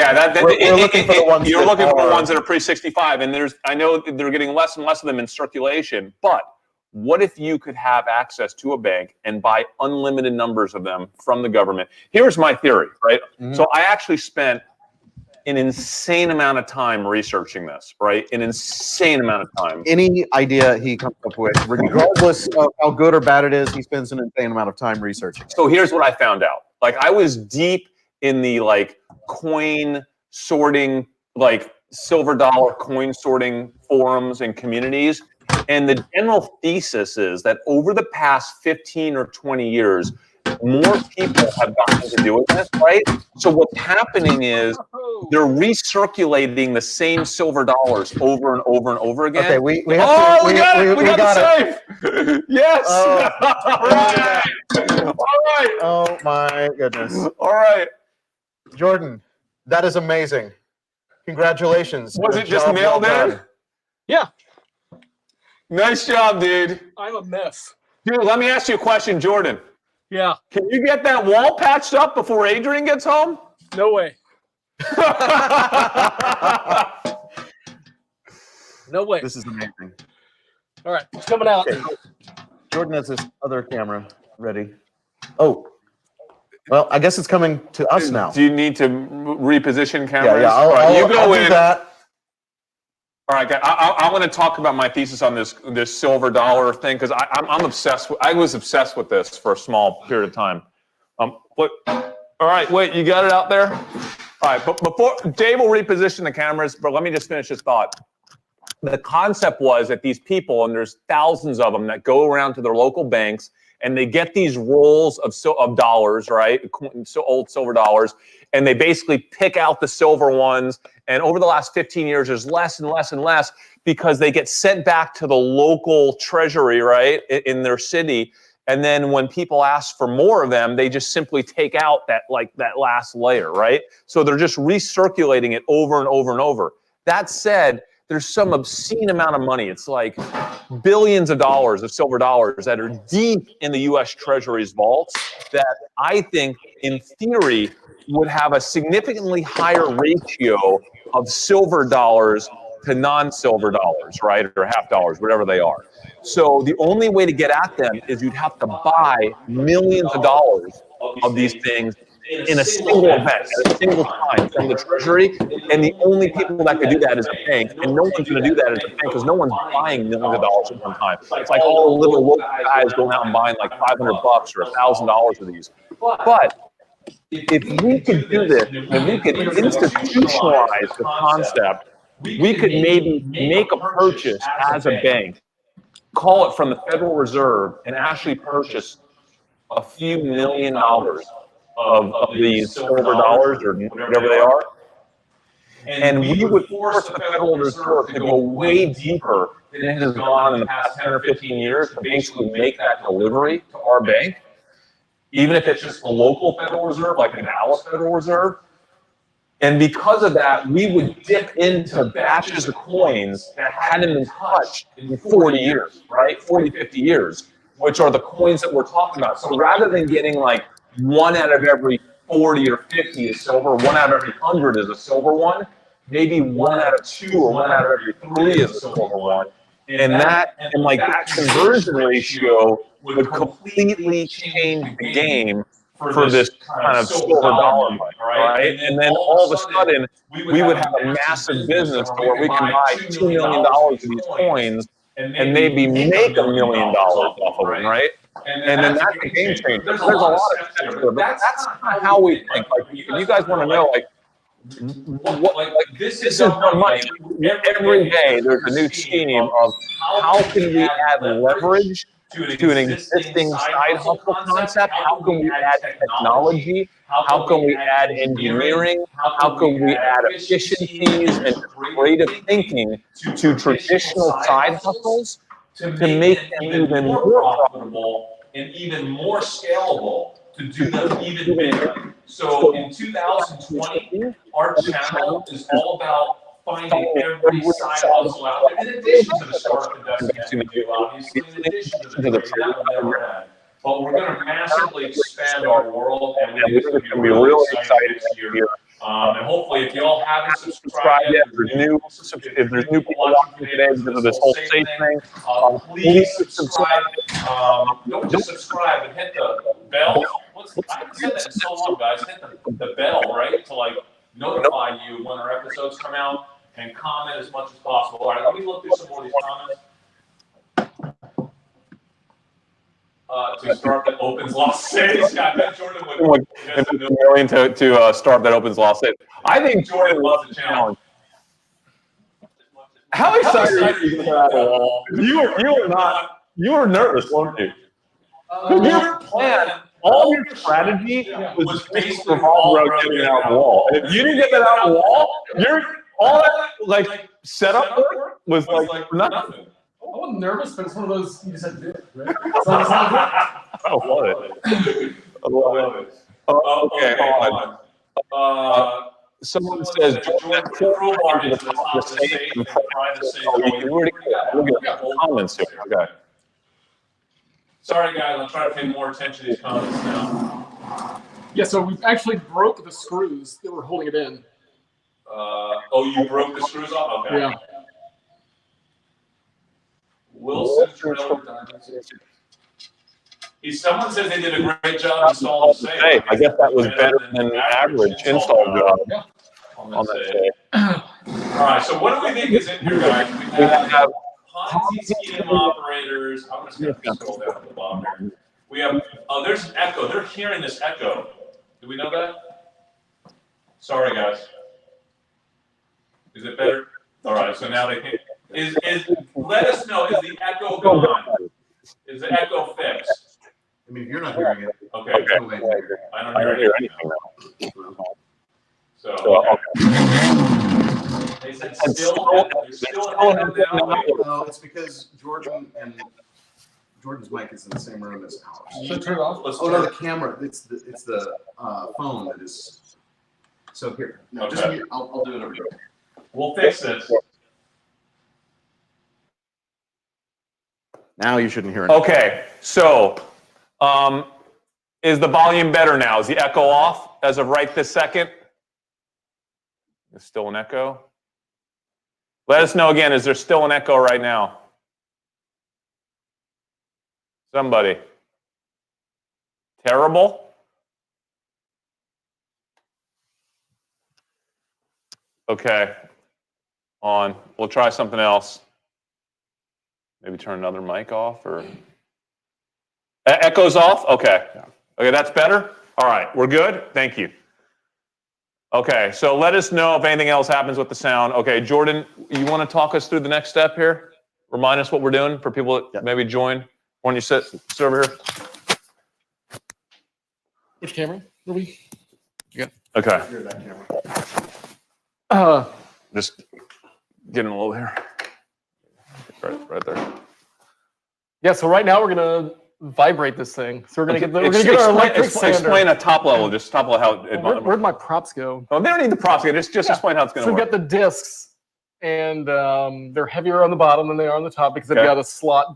We're looking for the ones. You're looking for the ones that are pre-65, and I know they're getting less and less of them in circulation. But what if you could have access to a bank and buy unlimited numbers of them from the government? Here's my theory, right? Mm-hmm. So I actually spent an insane amount of time researching this, right? An insane amount of time. Any idea he comes up with, regardless of how good or bad it is, he spends an insane amount of time researching. So here's what I found out. Like, I was deep in the coin sorting, silver dollar coin sorting forums and communities. And the general thesis is that over the past 15 or 20 years, more people have gotten to do this, right? So what's happening is they're recirculating the same silver dollars over and over and over again. Okay, we got the safe. Yes. All right. All right. Oh my goodness. All right. Jordan, that is amazing. Congratulations. Was it just nailed in? Yeah, Nice job, dude. I'm a mess. Dude, let me ask you a question, Jordan. Yeah, Can you get that wall patched up before Adrian gets home? no way. No way. This is amazing. All right, it's coming out. Okay, Jordan has this other camera ready. Oh, well, I guess it's coming to us now. Do you need to reposition cameras? Yeah, All right, you go I'll in. do that. All right, guys. I want to talk about my thesis on this silver dollar thing because I'm obsessed with. I was obsessed with this for a small period of time. But all right, wait, you got it out there. All right, but before Dave will reposition the cameras, but let me just finish this thought. The concept was that these people, and there's thousands of them, that go around to their local banks and they get these rolls of dollars, right? So old silver dollars, and they basically pick out the silver ones. And over the last 15 years, there's less and less and less because they get sent back to the local treasury, right, in their city. And then when people ask for more of them, they just simply take out that last layer, right? So they're just recirculating it over and over and over. That said, there's some obscene amount of money. It's like billions of dollars of silver dollars that are deep in the U.S. Treasury's vaults that I think, in theory, would have a significantly higher ratio of silver dollars to non-silver dollars, right? Or half dollars, whatever they are. So the only way to get at them is you'd have to buy millions of dollars of these things in a single event, at a single time from the Treasury. And the only people that could do that is a bank. And no one's going to do that as a bank because no one's buying millions of dollars at one time. It's like all the little local guys going out and buying like $500 or $1,000 of these. But if we could do this, and we could institutionalize the concept, we could maybe make a purchase as a bank, call it from the Federal Reserve, and actually purchase a few $1 million of these silver dollars or whatever they are. And we would force the Federal Reserve to go way deeper than it has gone in the past 10 or 15 years to basically make that delivery to our bank, even if it's just a local Federal Reserve, like the Dallas Federal Reserve. And because of that, we would dip into batches of coins that hadn't been touched in 40 years, right? 40, 50 years, which are the coins that we're talking about. So rather than getting like one out of every 40 or 50 is silver, one out of every 100 is a silver one, maybe one out of 2 or one out of every 3 is a silver one. And that conversion ratio would completely change the game for this kind of silver dollar money, right? And then all of a sudden, we would have a massive business where we can buy $2 million of these coins and maybe make $1 million off of them, right? And then that's a game changer. There's a lot of steps there, but that's kind of how we think. Like, if you guys want to know, this is so much. Every day, there's a new scheme of how can we add leverage to an existing side hustle concept? How can we add technology? How can we add engineering? How can we add efficiencies and creative thinking to traditional side hustles to make them even more profitable and even more scalable, to do them even bigger? So in 2020, our channel is all about finding every side hustle out there, in addition to the startup investing that we do, obviously, in addition to the trade that we never had. But we're going to massively expand our world, and we think it's going to be really exciting next year. And hopefully, if y'all haven't subscribed yet, if there's new people watching today because of this whole safe thing, please subscribe. Don't just subscribe and hit the bell. I haven't said that in so long, guys. Hit the bell, right, to like notify you when our episodes come out, and comment as much as possible. All right, let me look through some more of these comments. To start that opens lost saves. Yeah, I bet Jordan would invest $1 million to start that opens lost saves. I think Jordan loves the challenge. How excited are you to get out of the wall? You were nervous, weren't you? Your plan, all your strategy was basically revolved around getting out of the wall. And if you didn't get that out of the wall, all that setup work was like for nothing. I wasn't nervous, but it's one of those you just have to do it, right? I love it. I love it. Okay, hold on. Someone says Jordan crowbar into the top of the safe and pry the safe. We got comments here. Okay. Sorry, guys. I'm trying to pay more attention to these comments now. Yeah, so we actually broke the screws that were holding it in. Oh, you broke the screws off? Okay. Yeah. Wilson's trailer diamonds. Someone says they did a great job installing the safe. I guess that was better than the average install job on that safe. All right, so what do we think is in here, guys? We have Ponzi scheme operators. I'm just going to scroll down to the bottom here. We have, oh, there's an echo. They're hearing this echo. Do we know that? Sorry, guys. Is it better? All right, so now they can. Let us know, is the echo gone? Is the echo fixed? I mean, if you're not hearing it, Okay. I don't I don't hear anything now. So, they said still no, it's because Jordan's mic is in the same room as ours. So turn it off. Oh no, the camera. It's the phone that is. So here, no, just Okay. mute. I'll do it over here. We'll fix this. Now you shouldn't hear it. Okay, so is the volume better now? Is the echo off as of right this second? There's still an echo. Let us know again, is there still an echo right now? Somebody. Terrible? Okay. On. We'll try something else. Maybe turn another mic off or. Echo's off? Okay. Okay, that's better? All right, we're good? Thank you. Okay, so let us know if anything else happens with the sound. Okay, Jordan, you want to talk us through the next step here? Remind us what we're doing for people that maybe join. Why don't you sit over here? Which camera are we? Yeah. Okay. Hear that camera. Just getting a little here. Right there. Yeah, so right now we're gonna vibrate this thing. So we're gonna get our electric sander. Explain at top level, just top level how. Where'd my props go? Oh, they don't need the props. Just explain how it's going So to we've work. got the discs, and they're heavier on the bottom than they are on the top because they've Okay. got a slot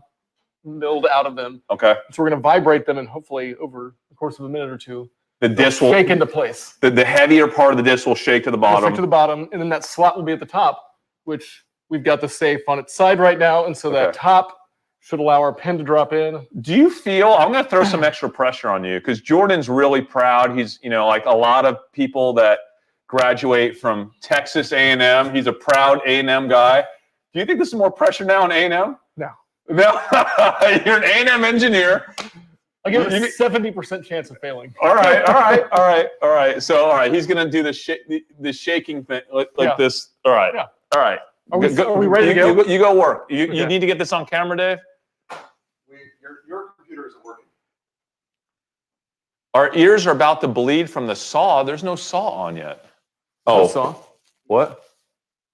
milled out of them. Okay. So we're gonna vibrate them, and hopefully over the course of a minute or two, The disc will shake into place. the heavier part of the disc will shake to the It'll bottom. shake to the bottom, and then that slot will be at the top, which we've got the safe on its side right now, and so that Okay. top should allow our pin to drop in. Do you feel, I'm going to throw some extra pressure on you because Jordan's really proud. He's, like a lot of people that graduate from Texas A&M. He's a proud A&M guy. Do you think this is more pressure now on A&M? No. No, you're an A&M engineer. I give it a 70% chance of failing. All right. So, he's going to do the shaking thing like this. All right. Yeah. All right. Are we ready to go? You go work. You Okay. need to get this on camera, Dave? Your computer isn't working. Our ears are about to bleed from the saw. There's no saw on yet. No Oh, saw. what?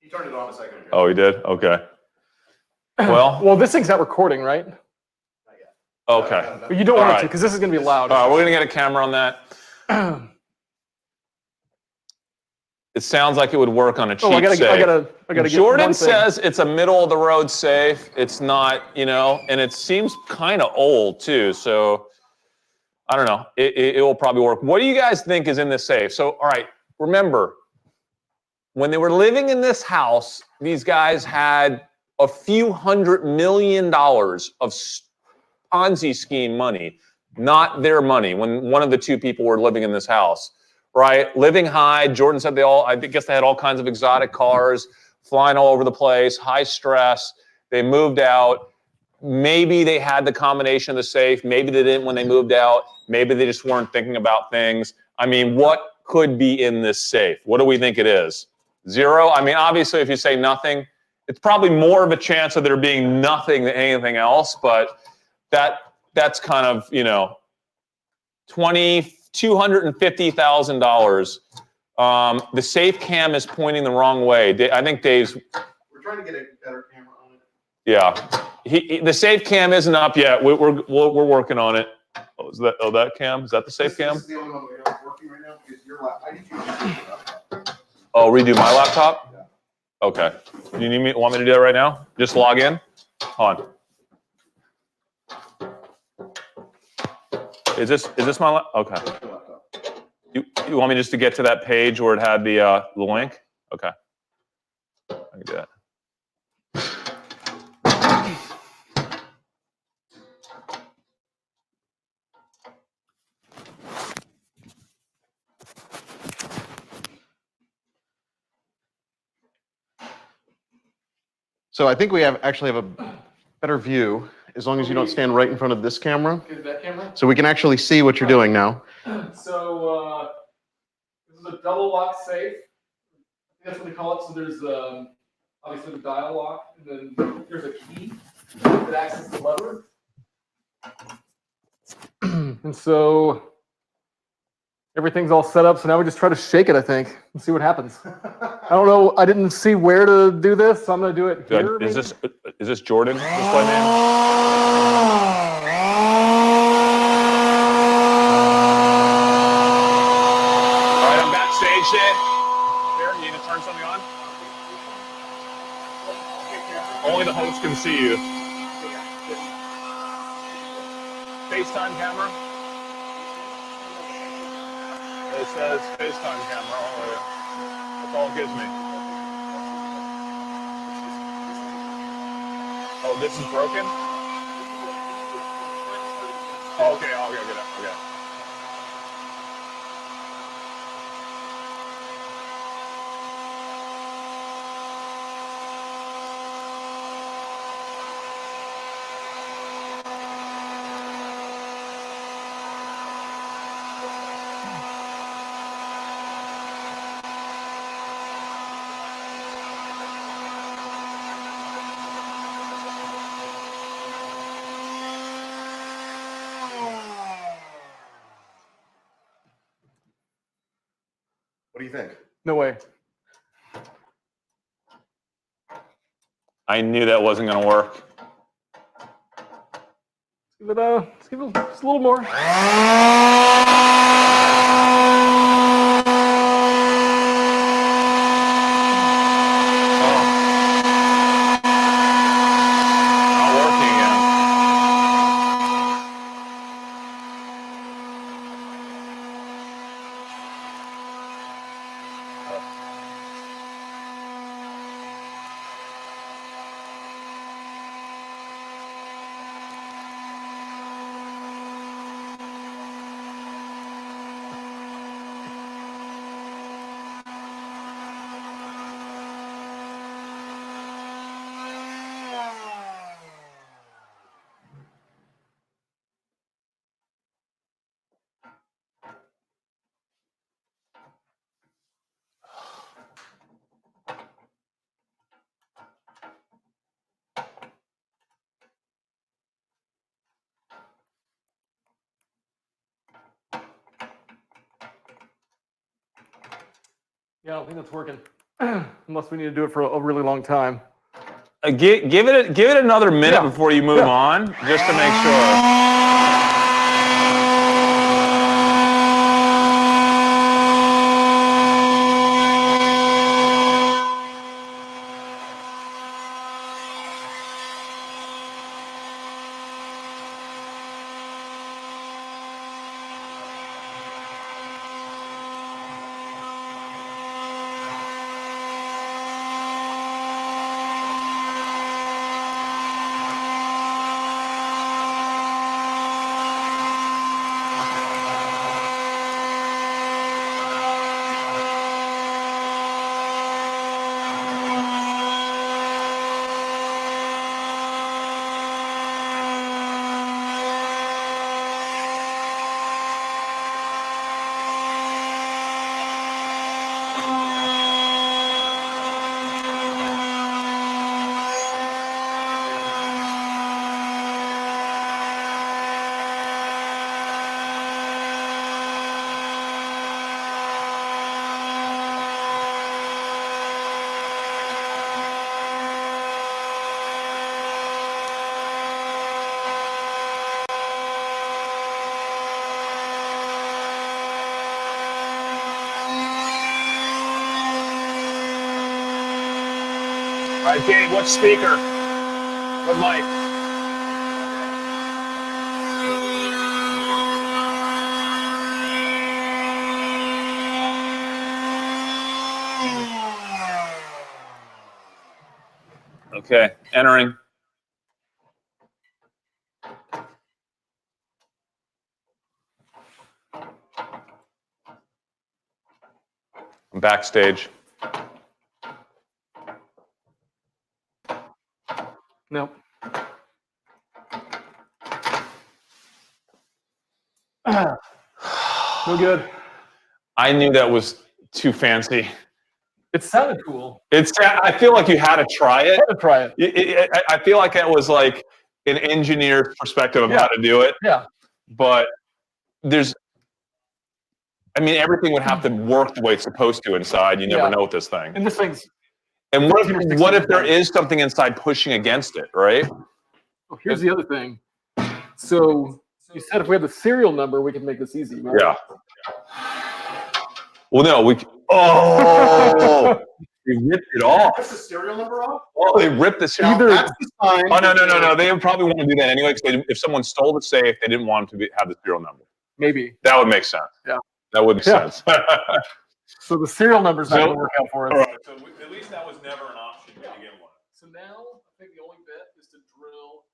He turned it on a second ago. Oh, he did? Okay. Well, This thing's not recording, right? okay. But you don't want it All to, right. because this is going to be loud. All right, we're going to get a camera on that. It sounds like it would work on a cheap I gotta safe. get Jordan one thing. says it's a middle of the road safe. It's not, and it seems kind of old too. So I don't know. It will probably work. What do you guys think is in this safe? So, all right, remember when they were living in this house, these guys had a few $100 million of Ponzi scheme money, not their money. When one of the two people were living in this house. Right, living high. Jordan said I guess they had all kinds of exotic cars, flying all over the place, high stress. They moved out. Maybe they had the combination of the safe. Maybe they didn't when they moved out. Maybe they just weren't thinking about things. I mean, what could be in this safe? What do we think it is? Zero? I mean, obviously, if you say nothing, it's probably more of a chance of there being nothing than anything else. But that's kind of, $250,000. The safe cam is pointing the wrong way. I think Dave's. We're trying to get a better camera on it. Yeah, the safe cam isn't up yet. We're working on it. Oh, is that cam? Is that the safe cam? This is the only one we have working right now because I need you to. Oh, redo my laptop? Okay. You want me to do that right now? Just log in? Hold on. Is this my okay. You want me just to get to that page where it had the link? Okay. I can do that. So I think we actually have a better view as long as you don't stand right in front of this camera. Okay, that camera. So we can actually see what you're doing now. So this is a double lock safe. I think that's what they call it. So there's obviously the dial lock, and then there's a key that acts as the lever. And so everything's all set up. So now we just try to shake it, I think, and see what happens. I don't know. I didn't see where to do this, so I'm going to do it here. Is this Jordan display name? All right, I'm backstage. Here, you need to turn something on. Only the host can see you. FaceTime camera. It says FaceTime camera. That's all it gives me. Oh, this is broken? Oh, okay, I'll get it. Okay. What do you think? No way. I knew that wasn't going to work. Let's give it just a little more. Yeah, I don't think that's working. Unless we need to do it for a really long time. Give it another minute before you move on, just to make sure. right, Dave, what speaker? What mic? Okay, entering. I'm backstage. No. No good. I knew that was too fancy. It sounded cool. I feel like you had to try it. I'm gonna try it. I feel like that was like an engineer's perspective of how to do it. Yeah. But everything would have to work the way it's supposed to inside. You never know with this thing. And this thing's. And what if there is something inside pushing against it, right? Oh, here's the other thing. So you said if we had the serial number, we could make this easy, right? Yeah. Well, no, oh, they ripped it off. That's the serial number off? Oh, they ripped the serial. That's the sign. Oh, no. They would probably want to do that anyway, because if someone stole the safe, they didn't want them to have the serial number. Maybe. That would make sense. Yeah. That would make sense. So the serial number's not going to work out for us. All right. So at least that was never an option to begin with. So now I think the only bet is to drill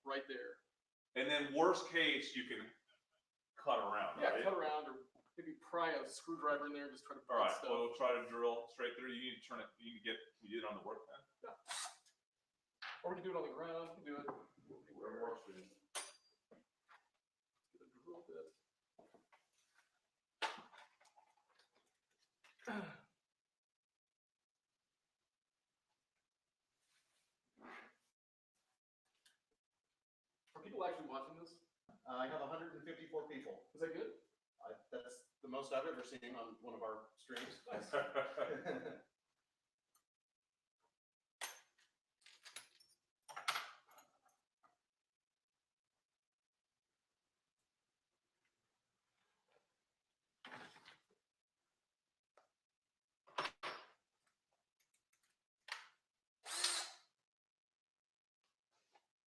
right there. And then worst case, you can cut around, right? Cut around or maybe pry a screwdriver in there and just try to All right. stuff. We'll try to drill straight through. You need to turn it. You need to get it on the workbench. Yeah. Or we can do it on the ground. We can do it wherever works for you. Get a drill bit. Are people actually watching this? I have 154 people. Is that good? That's the most I've ever seen on one of our streams. Nice.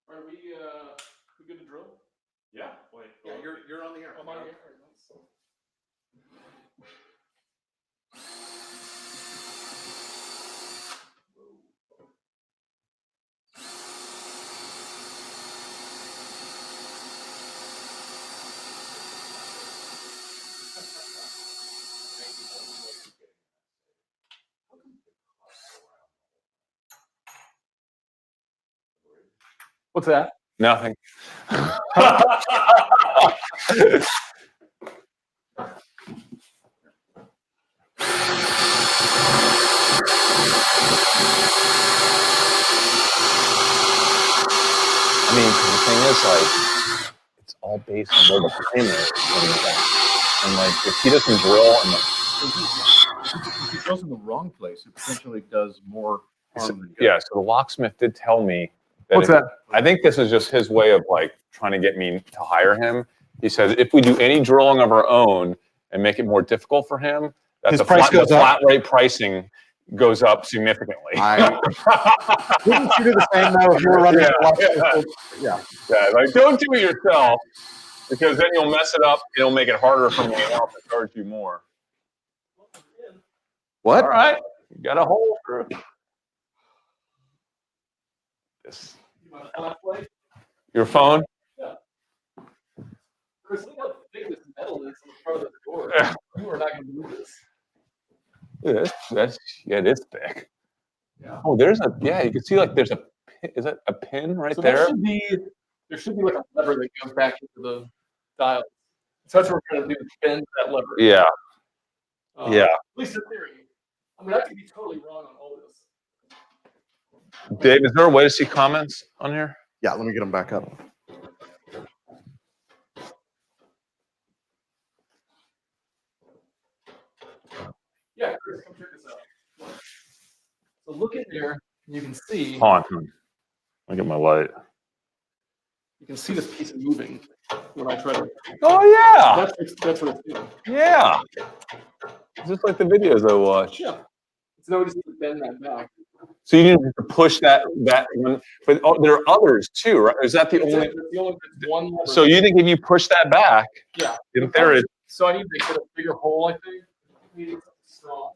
Are we good to drill? Yeah. Wait. Yeah, you're on the air. I'm on the air. All right, nice. What's that? Nothing. The thing is, like, it's all based on where the pin is. And like, if he doesn't drill and If he goes in the wrong place, it potentially does more harm than good. yeah, so the locksmith did tell me that. What's that? I think this is just his way of like trying to get me to hire him. He says if we do any drilling of our own and make it more difficult for him, that His the price goes up? flat rate pricing goes up significantly. Wouldn't you do the same though if you were running a locksmith? Yeah, like don't do it yourself because then you'll mess it up. It'll make it harder for me and I'll have to charge you more. What? All right, you got a hole through. This. Your phone? Yeah. Chris, look how big this metal is in the front of the door. You are not going to believe this. It is thick. Yeah. Oh, you can see like there's a pin. Is that a pin right So there? there should be like a lever that goes back into the dial. So that's what we're going to do, is bend that lever. Yeah. At least in theory. I mean, I could be totally wrong on all this. Dave, is there a way to see comments on here? Yeah, let me get them back up. Yeah, Chris, come check this out. So look in there, and you can see. Hold on. Let me get my light. You can see this piece of moving when I try to. Oh yeah. That's what it's doing. Yeah. Just like the videos I watch. Yeah. So now we just need to bend that back. So you need to push that one, but there are others too, right? Is that the That's only? it. That's the only one lever. So you think if you push that back, yeah. in theory, So I need to get a bigger hole, I think. Maybe strong.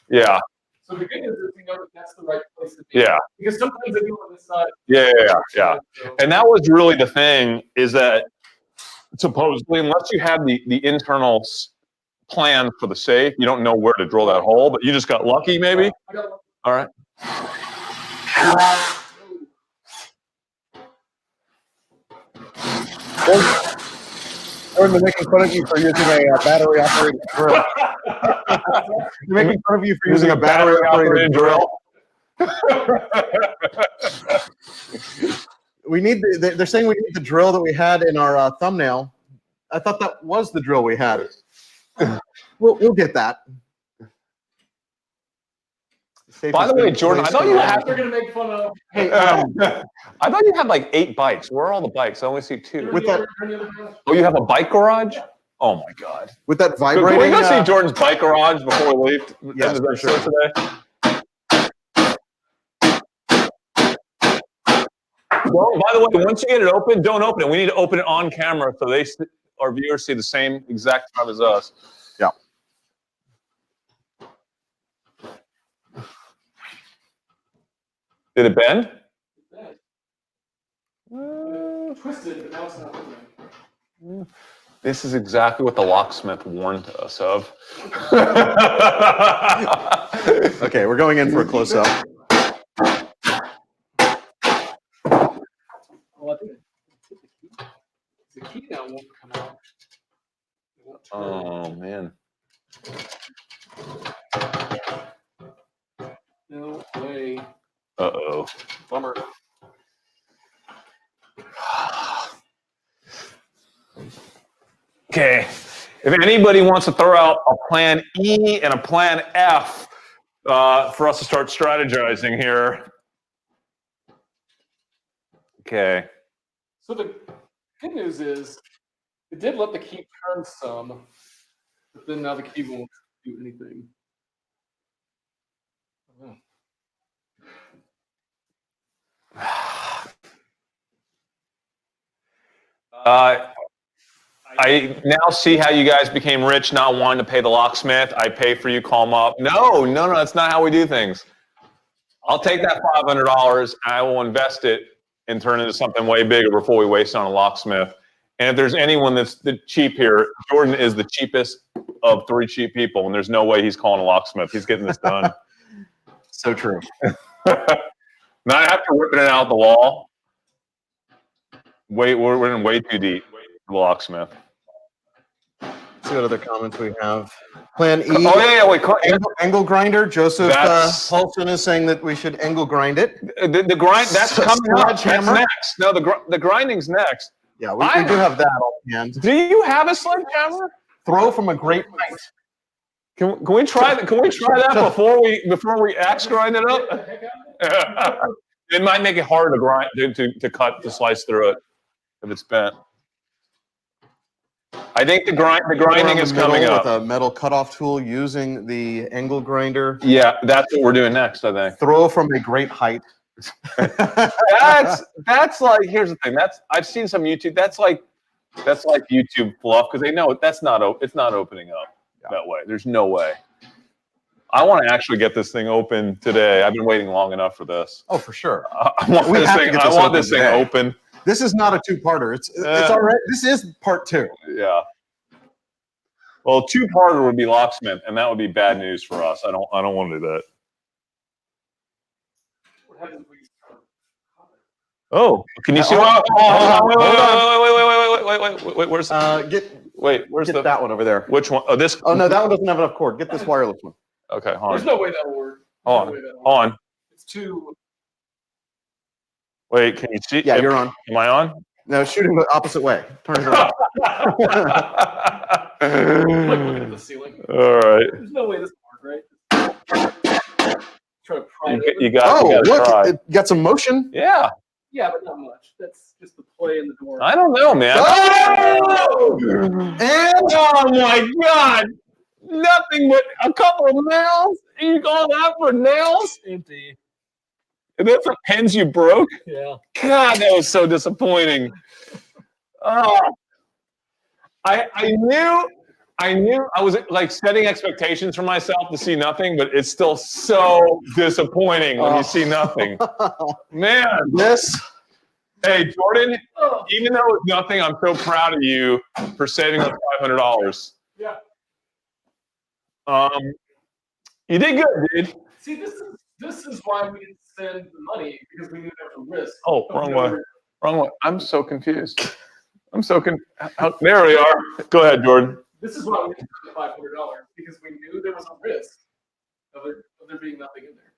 yeah, So the good news is we know that that's the right place to be. yeah, Because sometimes they do on this side. yeah. So, And that was really the thing, is that supposedly, unless you have the internal plan for the safe, you don't know where to drill that hole, but you just got lucky maybe? I got All right. Jordan, they're making fun of you for using a battery operated drill. They're making fun of you for using a battery operated drill. We need they're saying we need the drill that we had in our thumbnail. I thought that was the drill we had. We'll get that. By the way, Jordan, I thought you had. They're gonna make fun of. Hey, I thought you had like 8 bikes. Where are all the bikes? I only see 2. With that- Oh, you have a bike garage? Oh my God. with that Can vibrating. we go see Jordan's bike garage before we leave? Yes, for sure. Today? Well, by the way, once you get it open, don't open it. We need to open it on camera so our viewers see the same exact time as us. Yeah. Did it bend? Twisted, but now it's not moving. This is exactly what the locksmith warned us of. Okay, we're going in for a close up. Well, I think the key now won't come out. It won't turn. Oh man. No way. Uh-oh. Bummer. Okay. If anybody wants to throw out a plan E and a plan F for us to start strategizing here. Okay. So the good news is it did let the key turn some, but then now the key won't do anything. I now see how you guys became rich, not wanting to pay the locksmith. I pay for you, call him up. No, that's not how we do things. I'll take that $500. I will invest it and turn it into something way bigger before we waste it on a locksmith. And if there's anyone that's cheap here, Jordan is the cheapest of 3 cheap people, and there's no way he's calling a locksmith. He's getting this done. So true. Not after ripping it out the wall. Wait, we're in way too deep. The locksmith. Let's see what other comments we have. Plan E. Oh yeah, wait. Angle grinder. Joseph Paulson is saying that we should angle grind it. The grind, that's coming up. That's Sledgehammer. next. No, the grinding's next. Yeah, we do have that on hand. Do you have a sledgehammer? Throw from a great height. Can we try that? Can we try that before we axe grind it up? It might make it harder to grind to slice through it if it's bent. I think the grinding is coming up. With a metal cutoff tool using the angle grinder. Yeah, that's what we're doing next, I think. Throw from a great height. That's like, here's the thing. I've seen some YouTube. That's like YouTube fluff because they know it's not opening up that way. There's no way. I want to actually get this thing open today. I've been waiting long enough for this. Oh, for sure. I want this thing open. This is not a 2-parter. It's already. This is part 2. Yeah. Well, a 2-parter would be locksmith, and that would be bad news for us. I don't want to do that. What happens if we Oh, can you see? Wait. Where's Get that one over there. Which one? Oh, this. Oh no, that one doesn't have enough cord. Get this wireless one. Okay, hold There's on. no way that'll work. Hold on. It's too. Wait, can you see? Yeah, you're on. Am I on? No, shooting the opposite way. Turn it around. Like looking at the ceiling. All right. There's no way this will work, right? Try to pry it You open. got look, try. it got some motion. Yeah. Yeah, but not much. That's just the play in the door. I don't know, man. Oh! And oh my God, nothing but a couple of nails. You call that for nails? Empty. That's the pens you broke? Yeah. God, that was so disappointing. Oh, I knew I was like setting expectations for myself to see nothing, but it's still so disappointing when you see nothing. Man, This. hey, Jordan, even though it's nothing, I'm so proud of you for saving us $500. Yeah. You did good, dude. See, this is why we didn't spend the money because we knew there was a risk. Oh, wrong way. Wrong way. I'm so confused. There we are. Go ahead, Jordan. This is why we didn't spend the $500 because we knew there was a risk of there being nothing in there.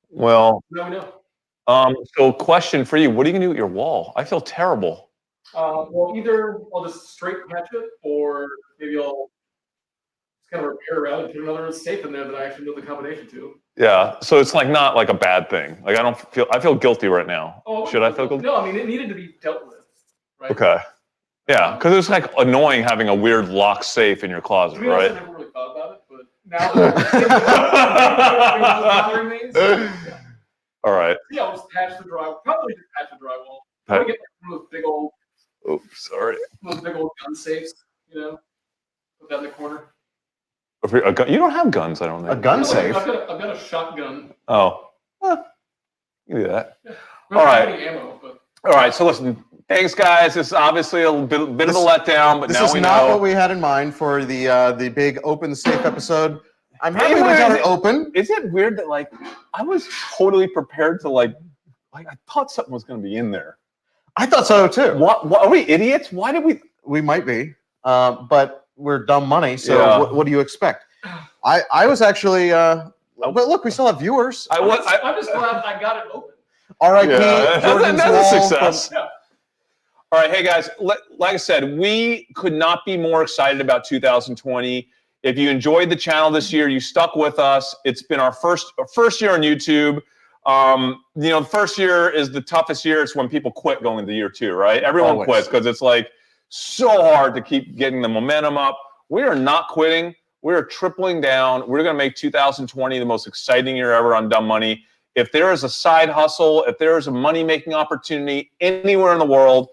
Well, Now we know. so question for you. What are you going to do with your wall? I feel terrible. Well, either I'll just straight patch it, or maybe I'll just kind of repair around and put another safe in there that I actually know the combination to. Yeah. So it's like not like a bad thing. Like I feel guilty right now. Oh, Should I feel guilty? No, I mean, it needed to be dealt with. Right? Okay. Yeah, because it's like annoying having a weird lock safe in your closet, To be honest, right? I never really thought about it, but now that bothering me. So, All right. yeah, I'll just patch the drywall. Probably just patch the drywall. I want to get one of those big old gun safes, you know, put that in the corner. You don't have guns, I don't think. A gun safe. I've got a shotgun. Oh, well, you can do that. Yeah. All right. Any ammo, but. All right. So listen, thanks, guys. This is obviously a bit of a letdown, but This now is we not know. what we had in mind for the big open safe episode. I'm happy we got it open. Is it weird that like I was totally prepared to like I thought something was going to be in there. I thought so too. What are we idiots? Why did we? We might be, but we're dumb money. So Yeah. what do you expect? I was actually, but look, we still have viewers. I'm just glad I got it open. R.I.P. Yeah, Jordan's that's a wall success. Yeah. All right, hey guys, like I said, we could not be more excited about 2020. If you enjoyed the channel this year, you stuck with us. It's been our first year on YouTube. The first year is the toughest year. It's when people quit going into year two, right? Everyone Always. quits because it's like so hard to keep getting the momentum up. We are not quitting. We're tripling down. We're going to make 2020 the most exciting year ever on Dumb Money. If there is a side hustle, if there is a money-making opportunity anywhere in the world,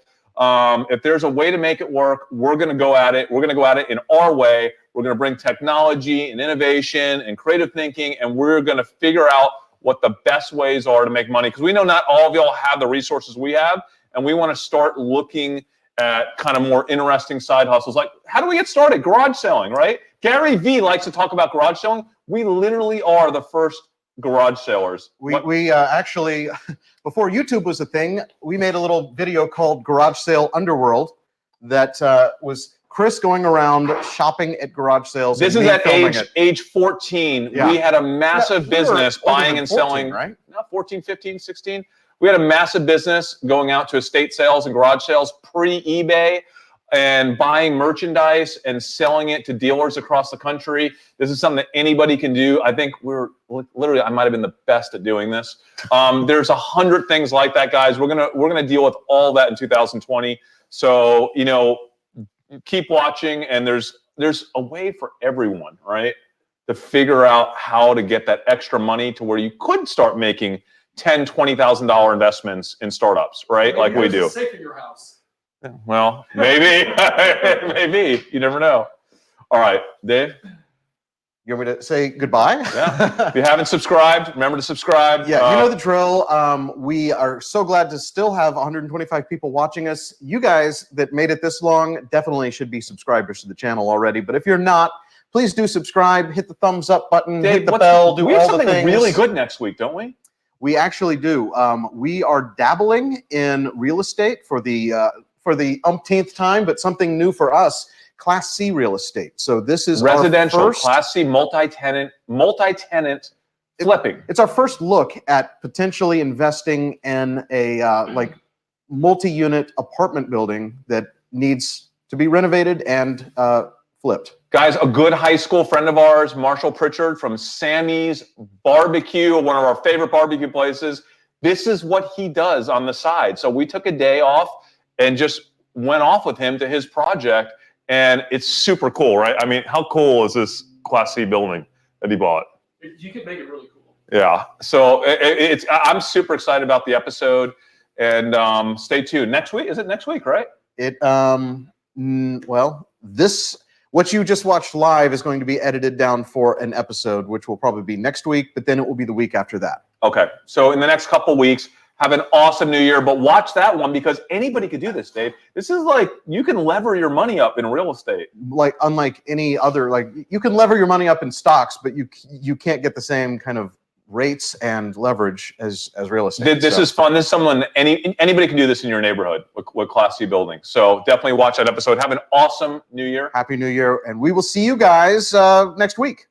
if there's a way to make it work, we're going to go at it. We're going to go at it in our way. We're going to bring technology and innovation and creative thinking, and we're going to figure out what the best ways are to make money. Because we know not all of y'all have the resources we have, and we want to start looking at kind of more interesting side hustles. Like, how do we get started? Garage selling, right? Gary Vee likes to talk about garage selling. We literally are the first garage sellers. We actually, before YouTube was a thing, we made a little video called Garage Sale Underworld that was Chris going around shopping at garage sales. This and is me at filming it. age 14. Yeah. We had a massive Yeah, we were business older buying than and 14, selling. right? No, 14, 15, 16. We had a massive business going out to estate sales and garage sales pre-eBay and buying merchandise and selling it to dealers across the country. This is something that anybody can do. I think I might have been the best at doing this. There's 100 things like that, guys. We're gonna deal with all that in 2020. So, keep watching, and there's a way for everyone, right, to figure out how to get that extra money to where you could start making $10,000, $20,000 investments in startups, right? Like we do. Safe in your house. Well, maybe, maybe. You never know. All right, Dave. You want me to say goodbye? Yeah. If you haven't subscribed, remember to subscribe. Yeah, you know the drill. We are so glad to still have 125 people watching us. You guys that made it this long definitely should be subscribers to the channel already. But if you're not, please do subscribe. Hit the thumbs up button. Dave, hit the bell. Do we have all the something things. really good next week, don't we? We actually do. We are dabbling in real estate for the umpteenth time, but something new for us. Class C real estate. So this is residential, our first, Class C, multi-tenant flipping. It's our first look at potentially investing in a multi-unit apartment building that needs to be renovated and flipped. Guys, a good high school friend of ours, Marshall Pritchard from Sammy's Barbecue, one of our favorite barbecue places. This is what he does on the side. So we took a day off and just went off with him to his project. And it's super cool, right? I mean, how cool is this Class C building that he bought? You could make it really cool. Yeah. So I'm super excited about the episode, and stay tuned. Next week, is it next week, right? Well, what you just watched live is going to be edited down for an episode, which will probably be next week, but then it will be the week after that. Okay. So in the next couple weeks, have an awesome new year, but watch that one because anybody could do this, Dave. This is like, you can lever your money up in real estate. Like, unlike any other, like, you can lever your money up in stocks, but you can't get the same kind of rates and leverage as real estate. This is fun. This is someone, anybody can do this in your neighborhood with Class C buildings. So definitely watch that episode. Have an awesome new year. Happy New Year, and we will see you guys next week.